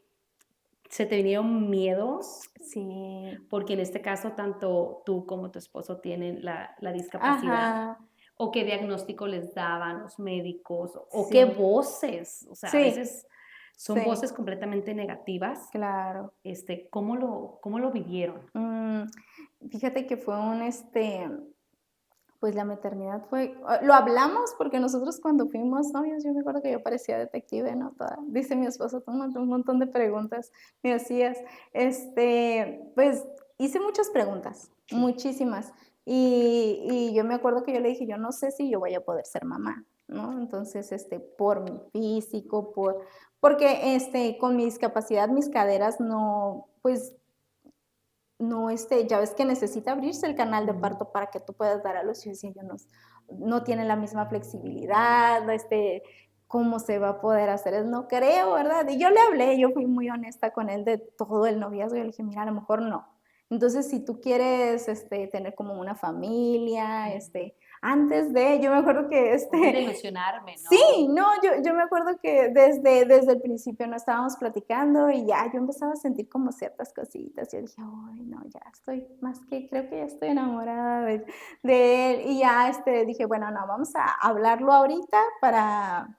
Speaker 1: se te vinieron miedos,
Speaker 2: Sí.
Speaker 1: porque en este caso tanto tú como tu esposo tienen la discapacidad.
Speaker 2: Ajá.
Speaker 1: ¿O qué diagnóstico les daban los médicos? ¿O
Speaker 2: Sí.
Speaker 1: qué voces? O sea, a
Speaker 2: Sí.
Speaker 1: veces son
Speaker 2: Sí.
Speaker 1: voces completamente negativas.
Speaker 2: Claro.
Speaker 1: ¿Cómo lo vivieron?
Speaker 2: Fíjate que fue pues la maternidad lo hablamos porque nosotros cuando fuimos novios, yo me acuerdo que yo parecía detective, ¿no? Dice mi esposo, tú un montón de preguntas me hacías. Pues hice muchas preguntas,
Speaker 1: Sí.
Speaker 2: muchísimas. Y yo me acuerdo que yo le dije, yo no sé si yo voy a poder ser mamá, ¿no? Entonces, por mi físico, porque con mi discapacidad, mis caderas no, pues no, ya ves que necesita abrirse el canal de parto para que tú puedas dar a luz. Yo decía, yo no tiene la misma flexibilidad, cómo se va a poder hacer, no creo, ¿verdad? Y yo le hablé, yo fui muy honesta con él de todo el noviazgo, yo le dije, mira, a lo mejor no. Entonces, si tú quieres tener como una familia, antes yo me acuerdo que
Speaker 1: De ilusionarme, ¿no?
Speaker 2: Sí, no, yo me acuerdo que desde el principio no estábamos platicando y ya yo empezaba a sentir como ciertas cositas. Yo dije, ay, no, ya estoy creo que ya estoy enamorada de él. Y ya dije, bueno, no, vamos a hablarlo ahorita para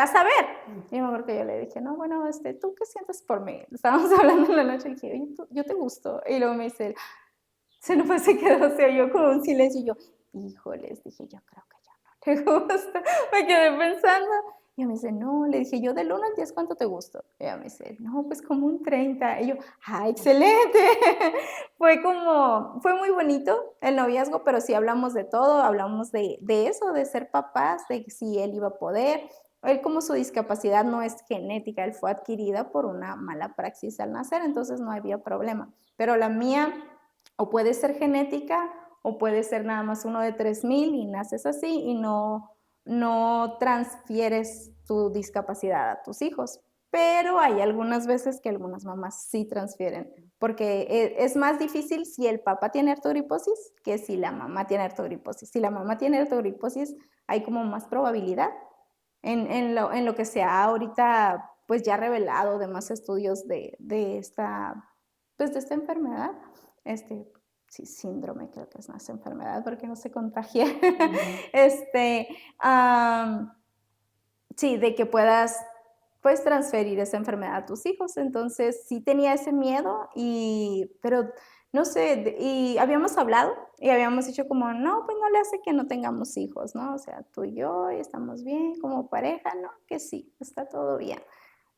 Speaker 2: saber. Y me acuerdo que yo le dije, no, bueno, ¿tú qué sientes por mí? Estábamos hablando en la noche y dije, oye, yo te gusto. Y luego me dice, se quedó, se oyó como un silencio y yo, híjoles, dije, yo creo que ya no le gusta. Me quedé pensando. Y ella me dice, no, le dije, yo del 1 al 10, ¿cuánto te gusto? Y ella me dice, no, pues como un 30. Y yo, excelente. Fue muy bonito el noviazgo, pero sí hablamos de todo, hablamos de eso, de ser papás, de si él iba a poder. Él, como su discapacidad no es genética, él fue adquirida por una mala praxis al nacer, entonces no había problema. Pero la mía, o puede ser genética, o puede ser nada más uno de 3000 y naces así y no transfieres tu discapacidad a tus hijos. Pero hay algunas veces que algunas mamás sí transfieren, porque es más difícil si el papá tiene artogriposis que si la mamá tiene artogriposis. Si la mamá tiene artogriposis, hay como más probabilidad en lo que se ha ahorita pues ya revelado de más estudios de esta enfermedad. Sí, síndrome creo que es más enfermedad porque no se contagia. Sí, de que puedas pues transferir esa enfermedad a tus hijos. Entonces sí tenía ese miedo, pero no sé, y habíamos hablado y habíamos dicho como, no, pues no le hace que no tengamos hijos, ¿no? O sea, tú y yo estamos bien como pareja, ¿no? Que sí, está todo bien.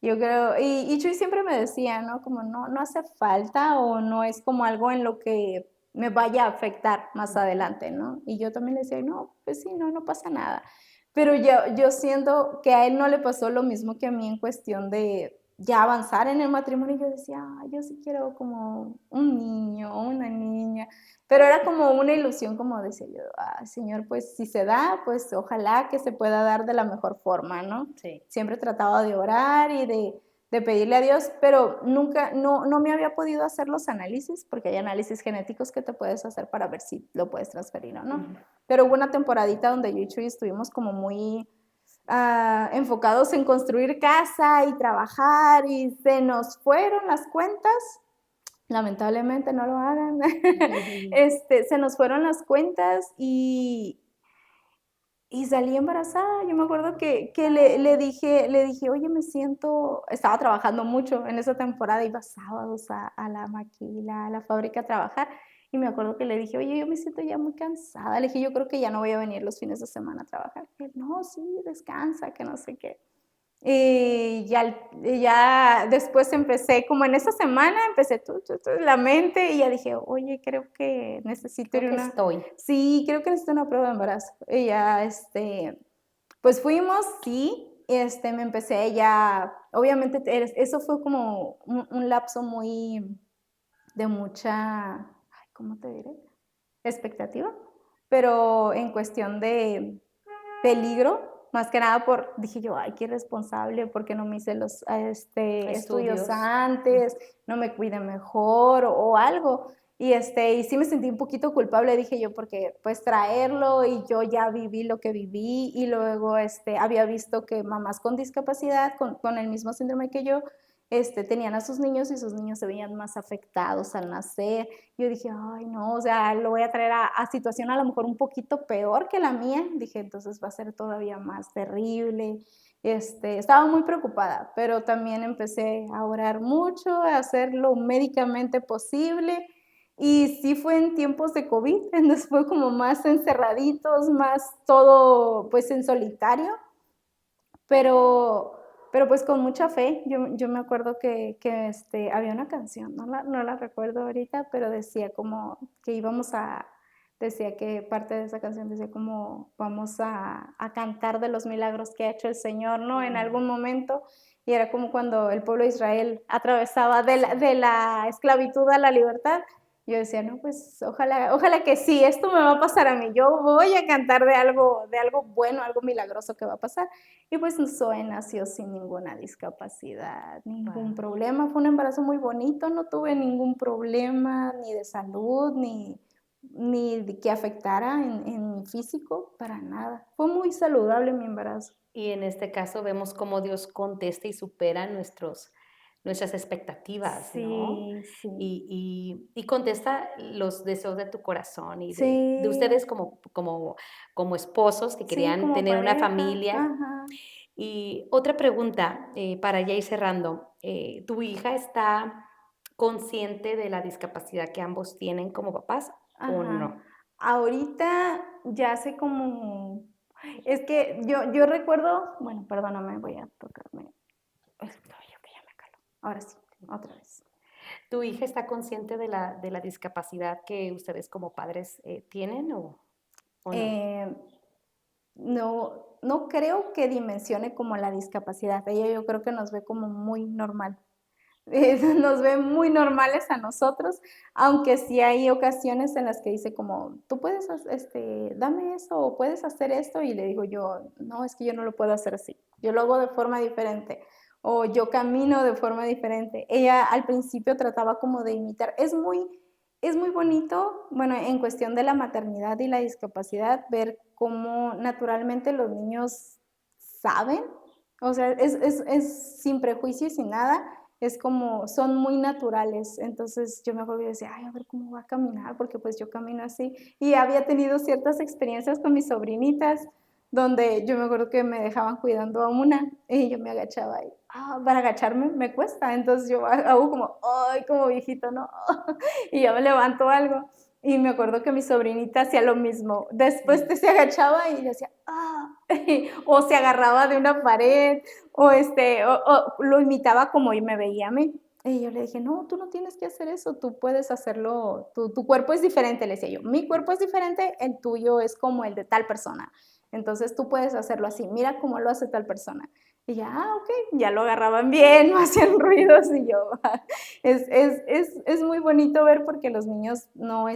Speaker 2: Yo creo, y Chuy siempre me decía, ¿no? Como no hace falta o no es como algo en lo que me vaya a afectar más adelante, ¿no? Y yo también le decía, no, pues sí, no pasa nada. Pero yo siento que a él no le pasó lo mismo que a mí en cuestión de ya avanzar en el matrimonio. Yo decía, yo sí quiero como un niño o una niña. Pero era como una ilusión, como decía yo, Señor, pues si se da, pues ojalá que se pueda dar de la mejor forma, ¿no?
Speaker 1: Sí.
Speaker 2: Siempre trataba de orar y de pedirle a Dios, pero nunca, no me había podido hacer los análisis, porque hay análisis genéticos que te puedes hacer para ver si lo puedes transferir o no. Pero hubo una temporadita donde yo y Chuy estuvimos como muy enfocados en construir casa y trabajar y se nos fueron las cuentas lamentablemente no lo hagan. Se nos fueron las cuentas y salí embarazada. Yo me acuerdo que le dije: "Oye, me siento", estaba trabajando mucho en esa temporada, iba sábados a la maquila, a la fábrica a trabajar, y me acuerdo que le dije: "Oye, yo me siento ya muy cansada", le dije: "Yo creo que ya no voy a venir los fines de semana a trabajar". Y él: "No, sí, descansa, que no sé qué". Y ya después empecé, como en esa semana, empecé la mente, y ya dije: "Oye, creo que necesito
Speaker 1: Creo
Speaker 2: ir a
Speaker 1: que
Speaker 2: una".
Speaker 1: estoy.
Speaker 2: Sí, creo que necesito una prueba de embarazo. Y ya, pues fuimos, sí, me empecé ya, obviamente, eso fue como un lapso muy de mucha, ay, ¿cómo te diré? Expectativa, pero en cuestión de peligro, más que nada dije yo: "Ay, qué irresponsable, ¿por qué no me hice los, estudios
Speaker 1: Estudios.
Speaker 2: antes? No me cuidé mejor o algo". Y sí me sentí un poquito culpable, dije yo, porque, pues, traerlo, y yo ya viví lo que viví, y luego, había visto que mamás con discapacidad, con el mismo síndrome que yo, tenían a sus niños, y sus niños se veían más afectados al nacer. Yo dije: "Ay, no, o sea, lo voy a traer a situación a lo mejor un poquito peor que la mía". Dije: "Entonces va a ser todavía más terrible". Estaba muy preocupada, pero también empecé a orar mucho, a hacer lo médicamente posible, y sí fue en tiempos de COVID, entonces fue como más encerraditos, más todo, pues, en solitario. Pero pues, con mucha fe. Yo me acuerdo que había una canción, no la recuerdo ahorita, pero decía como que decía que parte de esa canción decía como: "Vamos a cantar de los milagros que ha hecho el Señor", ¿no? En
Speaker 1: Mm,
Speaker 2: algún momento, y era como cuando el pueblo de Israel atravesaba de la
Speaker 1: sí.
Speaker 2: de la esclavitud a la libertad. Yo decía: "No, pues, ojalá que sí, esto me va a pasar a mí. Yo voy a cantar de algo bueno, algo milagroso que va a pasar". Y pues Zoe nació sin ninguna discapacidad, ningún
Speaker 1: Guau.
Speaker 2: problema. Fue un embarazo muy bonito, no tuve ningún problema ni de salud, ni de que afectara en mi físico, para nada. Fue muy saludable mi embarazo.
Speaker 1: Y en este caso vemos cómo Dios contesta y supera nuestras expectativas, ¿no?
Speaker 2: Sí, sí.
Speaker 1: Y contesta los deseos de tu corazón y de
Speaker 2: Sí,
Speaker 1: ustedes como esposos que
Speaker 2: sí,
Speaker 1: querían
Speaker 2: como
Speaker 1: tener una
Speaker 2: pareja.
Speaker 1: familia.
Speaker 2: Ajá,
Speaker 1: Y otra pregunta, para ya ir cerrando, ¿tu hija está consciente de la discapacidad que ambos tienen como papás o
Speaker 2: ajá.
Speaker 1: no?
Speaker 2: Ahorita ya hace como, es que yo recuerdo, bueno, perdóname, voy a tocarme el cabello que ya me caló. Ahora sí, otra vez.
Speaker 1: ¿Tu hija está consciente de la discapacidad que ustedes como padres, tienen o no?
Speaker 2: Eh, no creo que dimensione como la discapacidad. Ella, yo creo que nos ve como muy normal. Nos ve muy normales a nosotros, aunque sí hay ocasiones en las que dice como: "Tú puedes, dame eso, o puedes hacer esto", y le digo yo: "No, es que yo no lo puedo hacer así, yo lo hago de forma diferente, o yo camino de forma diferente". Ella al principio trataba como de imitar. Es muy bonito, bueno, en cuestión de la maternidad y la discapacidad, ver cómo naturalmente los niños saben, o sea, es sin prejuicio y sin nada, es como son muy naturales. Entonces, yo me acuerdo que decía: "Ay, a ver cómo va a caminar", porque, pues, yo camino así. Y había tenido ciertas experiencias con mis sobrinitas, donde yo me acuerdo que me dejaban cuidando a una, y yo me agachaba y, para agacharme me cuesta. Entonces, yo hago como, ay, como viejito, ¿no? Y ya me levanto algo. Y me acuerdo que mi sobrinita hacía lo mismo. Después
Speaker 1: Sí.
Speaker 2: se agachaba y decía, o se agarraba de una pared, o lo imitaba como y me veía a mí. Y yo le dije: "No, tú no tienes que hacer eso, tú puedes hacerlo, tu cuerpo es diferente", le decía yo, "mi cuerpo es diferente, el tuyo es como el de tal persona, entonces tú puedes hacerlo así, mira cómo lo hace tal persona". Y ya, okey, ya lo agarraban bien, no hacían ruidos, y yo, es muy bonito ver porque los niños no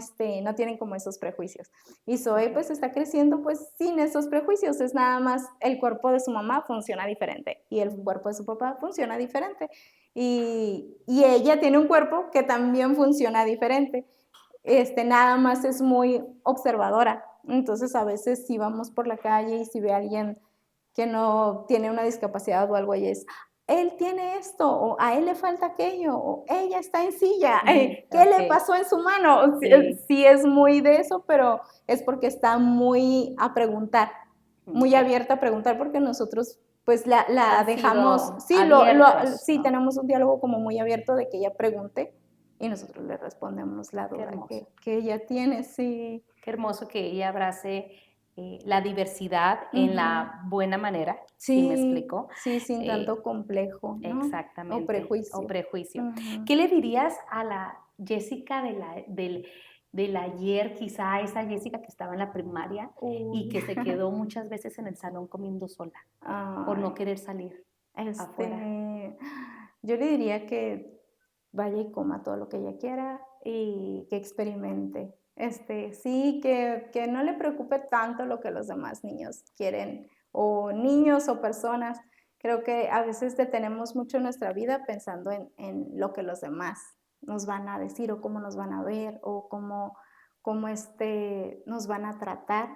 Speaker 2: tienen como esos prejuicios. Y Zoe, pues, está creciendo, pues, sin esos prejuicios, es nada más el cuerpo de su mamá funciona diferente, y el
Speaker 1: Mm.
Speaker 2: cuerpo de su papá funciona diferente. Y ella tiene un cuerpo que también funciona diferente. Nada más es muy observadora. Entonces, a veces, si vamos por la calle y si ve a alguien que no tiene una discapacidad o algo, ella es: él tiene esto, o a él le falta aquello, o ella está en silla, ¿qué le
Speaker 1: Okey,
Speaker 2: pasó en su mano? Sí,
Speaker 1: sí,
Speaker 2: sí es muy de eso, pero es porque está muy a preguntar, muy
Speaker 1: okey.
Speaker 2: abierta a preguntar, porque nosotros pues la
Speaker 1: Han
Speaker 2: dejamos,
Speaker 1: sido
Speaker 2: sí,
Speaker 1: abiertos,
Speaker 2: sí,
Speaker 1: ¿no?
Speaker 2: tenemos un diálogo como muy abierto de que ella pregunte y nosotros le respondemos la
Speaker 1: Qué
Speaker 2: duda
Speaker 1: hermoso.
Speaker 2: que ella tiene, sí.
Speaker 1: Qué hermoso que ella abrace, la diversidad en
Speaker 2: Ujú.
Speaker 1: la buena manera, ¿sí me
Speaker 2: Sí,
Speaker 1: explico?
Speaker 2: sí, sin
Speaker 1: Eh,
Speaker 2: tanto complejo, ¿no? O
Speaker 1: exactamente, o
Speaker 2: prejuicio.
Speaker 1: prejuicio.
Speaker 2: Ujú.
Speaker 1: ¿Qué le dirías a la Jessica del ayer, quizá esa Jessica que estaba en la primaria y
Speaker 2: Uy,
Speaker 1: que se quedó muchas veces en el salón comiendo sola por no
Speaker 2: ay,
Speaker 1: querer salir afuera?
Speaker 2: yo le diría que vaya y coma todo lo que ella quiera y que experimente. Sí, que no le preocupe tanto lo que los demás niños quieren, o niños o personas. Creo que a veces detenemos mucho nuestra vida pensando en lo que los demás nos van a decir o cómo nos van a ver o cómo nos van a tratar.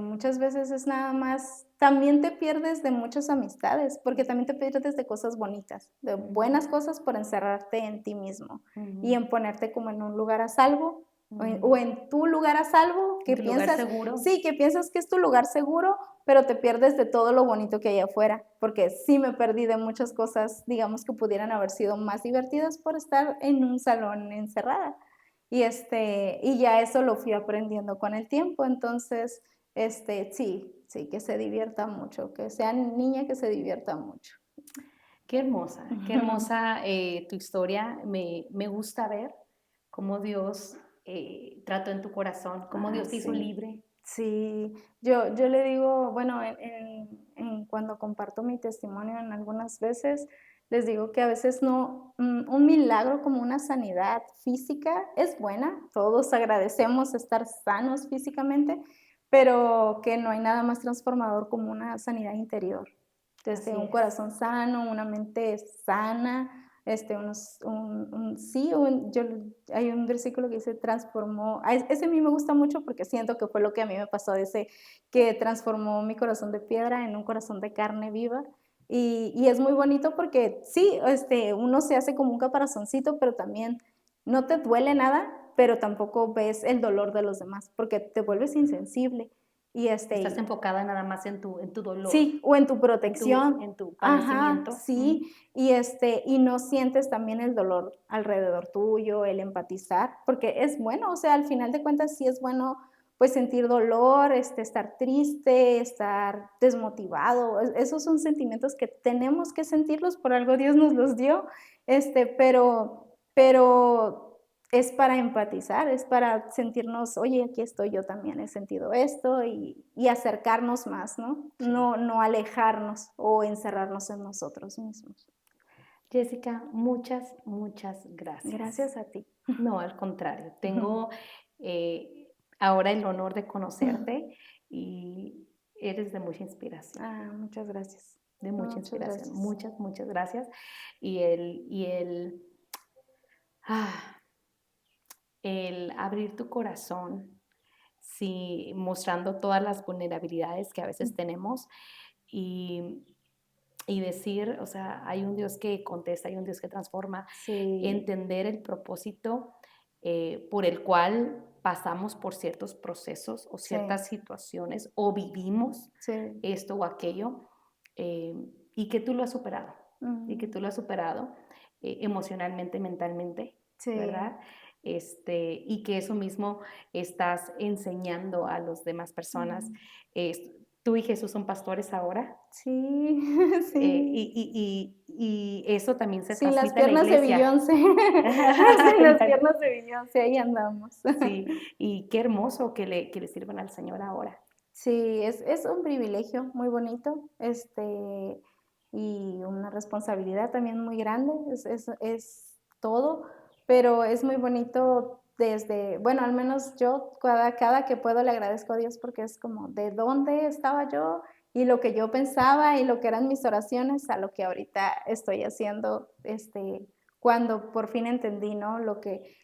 Speaker 2: Muchas veces es nada más, también te pierdes de muchas amistades, porque también te pierdes de cosas bonitas, de
Speaker 1: Ujú,
Speaker 2: buenas cosas por encerrarte en ti mismo y
Speaker 1: ujú,
Speaker 2: en ponerte como en un lugar a salvo o
Speaker 1: ujú.
Speaker 2: en tu lugar a salvo,
Speaker 1: En
Speaker 2: que
Speaker 1: tu lugar
Speaker 2: piensas,
Speaker 1: seguro.
Speaker 2: sí, que piensas que es tu lugar seguro, pero te pierdes de todo lo bonito que hay afuera, porque sí me perdí de muchas cosas, digamos, que pudieran haber sido más divertidas por estar en un salón encerrada. Y ya eso lo fui aprendiendo con el tiempo, entonces sí, sí, que se divierta mucho, que sea niña que se divierta mucho.
Speaker 1: Qué hermosa tu historia. Me gusta ver cómo Dios trató en tu corazón, cómo
Speaker 2: Ah,
Speaker 1: Dios te hizo
Speaker 2: sí.
Speaker 1: libre.
Speaker 2: Sí, yo le digo, bueno, cuando comparto mi testimonio en algunas veces, les digo que a veces no, un milagro como una sanidad física es buena, todos agradecemos estar sanos físicamente, pero que no hay nada más transformador como una sanidad interior. Desde
Speaker 1: Así
Speaker 2: un
Speaker 1: es.
Speaker 2: corazón sano, una mente sana, sí, hay un versículo que dice transformó, ese a mí me gusta mucho porque siento que fue lo que a mí me pasó, ese que transformó mi corazón de piedra en un corazón de carne viva. Y es muy bonito porque sí, uno se hace como un caparazoncito, pero también no te duele nada, pero tampoco ves el dolor de los demás porque te vuelves insensible. Y
Speaker 1: Estás enfocada nada más en tu dolor,
Speaker 2: sí, o en tu protección.
Speaker 1: en tu
Speaker 2: Ajá,
Speaker 1: padecimiento.
Speaker 2: sí, y no sientes también el dolor alrededor tuyo, el empatizar, porque es bueno, o sea, al final de cuentas sí es bueno, pues, sentir dolor, estar triste, estar desmotivado, esos son sentimientos que tenemos que sentirlos, por algo Dios nos los dio, pero es para empatizar, es para sentirnos, oye, aquí estoy, yo también he sentido esto y acercarnos más, ¿no?
Speaker 1: Sí.
Speaker 2: No alejarnos o encerrarnos en nosotros mismos.
Speaker 1: Jessica, muchas, muchas gracias.
Speaker 2: Gracias a ti.
Speaker 1: No, al contrario, tengo ahora el honor de conocerte y eres de mucha inspiración.
Speaker 2: Ah, muchas gracias.
Speaker 1: De mucha
Speaker 2: Muchas
Speaker 1: inspiración.
Speaker 2: gracias.
Speaker 1: Muchas, muchas gracias. Y ah, el abrir tu corazón, sí, mostrando todas las vulnerabilidades que a veces tenemos y, y decir, o sea, hay un Dios que contesta, hay un Dios que transforma,
Speaker 2: Sí,
Speaker 1: entender el propósito por el cual pasamos por ciertos procesos o
Speaker 2: sí,
Speaker 1: ciertas situaciones o vivimos
Speaker 2: sí.
Speaker 1: esto o aquello eh, y que tú lo has superado y que
Speaker 2: Mm,
Speaker 1: tú lo has superado emocionalmente, mentalmente,
Speaker 2: sí.
Speaker 1: ¿verdad? Y que eso mismo estás enseñando a las demás personas.
Speaker 2: Mm,
Speaker 1: Tú y Jesús son pastores ahora
Speaker 2: sí, sí.
Speaker 1: y eso también se
Speaker 2: Sin las
Speaker 1: transmite a la
Speaker 2: piernas de
Speaker 1: iglesia.
Speaker 2: Beyoncé. Sin las piernas de Beyoncé, ahí andamos.
Speaker 1: Sí, y qué hermoso que le sirvan al Señor ahora.
Speaker 2: Sí, es un privilegio muy bonito, y una responsabilidad también muy grande, es todo, pero es muy bonito desde, bueno, al menos yo cada que puedo le agradezco a Dios porque es como de dónde estaba yo y lo que yo pensaba y lo que eran mis oraciones a lo que ahorita estoy haciendo, cuando por fin entendí, ¿no? Lo que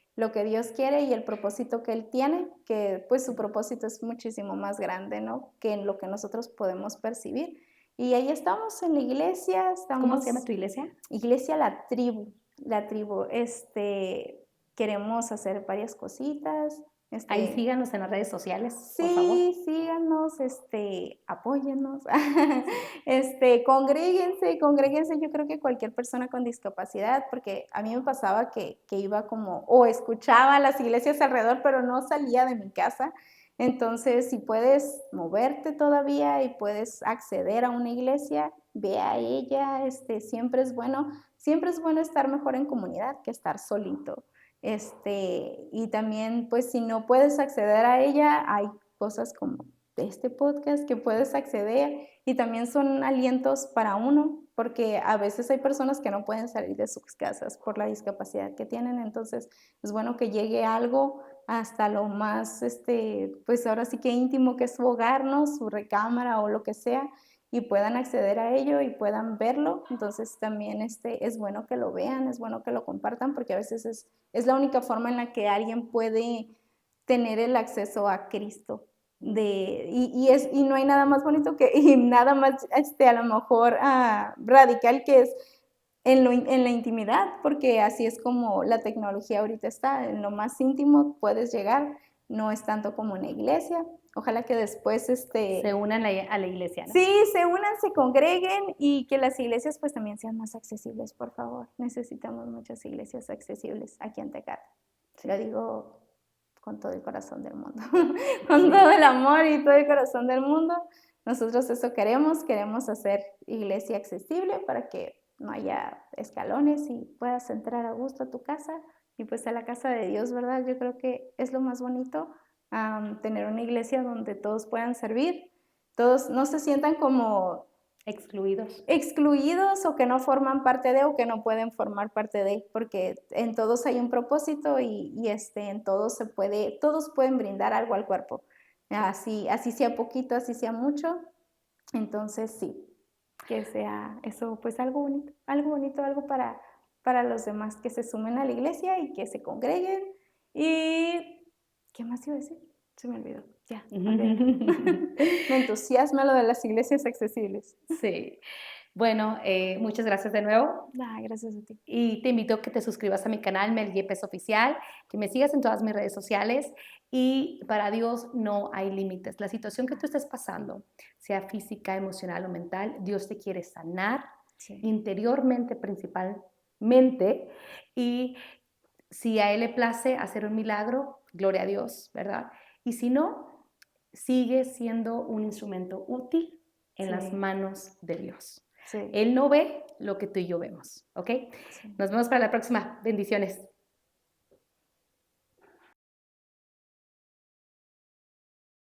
Speaker 2: Dios quiere y el propósito que Él tiene, que pues su propósito es muchísimo más grande, ¿no? Que en lo que nosotros podemos percibir. Y ahí estamos en la iglesia,
Speaker 1: ¿Cómo se llama
Speaker 2: estamos,
Speaker 1: tu iglesia?
Speaker 2: iglesia La Tribu, queremos hacer varias cositas,
Speaker 1: Ahí síganos en las redes sociales, por favor.
Speaker 2: sí, síganos, apóyennos, congréguense, yo creo que cualquier persona con discapacidad, porque a mí me pasaba que iba como, o escuchaba las iglesias alrededor, pero no salía de mi casa. Entonces, si puedes moverte todavía y puedes acceder a una iglesia, ve a ella, siempre es bueno estar mejor en comunidad que estar solito. Y también, pues, si no puedes acceder a ella, hay cosas como este podcast que puedes acceder y también son alientos para uno, porque a veces hay personas que no pueden salir de sus casas por la discapacidad que tienen, entonces es bueno que llegue algo hasta lo más, pues ahora sí que íntimo que es su hogar, ¿no? Su recámara o lo que sea, y puedan acceder a ello y puedan verlo. Entonces también es bueno que lo vean, es bueno que lo compartan, porque a veces es la única forma en la que alguien puede tener el acceso a Cristo. Y no hay nada más bonito que, y nada más a lo mejor radical que es en la intimidad, porque así es como la tecnología ahorita está, en lo más íntimo puedes llegar, no es tanto como una iglesia. Ojalá que después
Speaker 1: Se unan a la iglesia, ¿no?
Speaker 2: sí, se unan, se congreguen y que las iglesias pues también sean más accesibles, por favor. Necesitamos muchas iglesias accesibles aquí en Tecate. Lo digo con todo el corazón del mundo, con todo el amor y todo el corazón del mundo. Nosotros eso queremos hacer iglesia accesible para que no haya escalones y puedas entrar a gusto a tu casa y pues a la casa de Dios, ¿verdad? Yo creo que es lo más bonito, tener una iglesia donde todos puedan servir, todos no se sientan como
Speaker 1: Excluidos.
Speaker 2: excluidos o que no forman parte de o que no pueden formar parte de, porque en todos hay un propósito en todos todos pueden brindar algo al cuerpo, así sea poquito, así sea mucho, entonces sí, que sea eso pues algo bonito, algo para los demás que se sumen a la iglesia y que se congreguen. ¿Y qué más iba a decir? Se me olvidó, ya, olvídalo. Me entusiasma lo de las iglesias accesibles.
Speaker 1: Sí. Bueno, muchas gracias de nuevo.
Speaker 2: Gracias a ti.
Speaker 1: Y te invito a que te suscribas a mi canal Mel Yepes Oficial, que me sigas en todas mis redes sociales. Y para Dios no hay límites. La situación que tú estés pasando, sea física, emocional o mental, Dios te quiere sanar
Speaker 2: Sí.
Speaker 1: interiormente principalmente. Y si a Él le place hacer un milagro, gloria a Dios, ¿verdad? Y si no, sigue siendo un instrumento útil en las
Speaker 2: Sí.
Speaker 1: manos de Dios.
Speaker 2: Sí.
Speaker 1: Él no ve lo que tú y yo vemos, ¿ok?
Speaker 2: Sí.
Speaker 1: Nos vemos para la próxima. Bendiciones.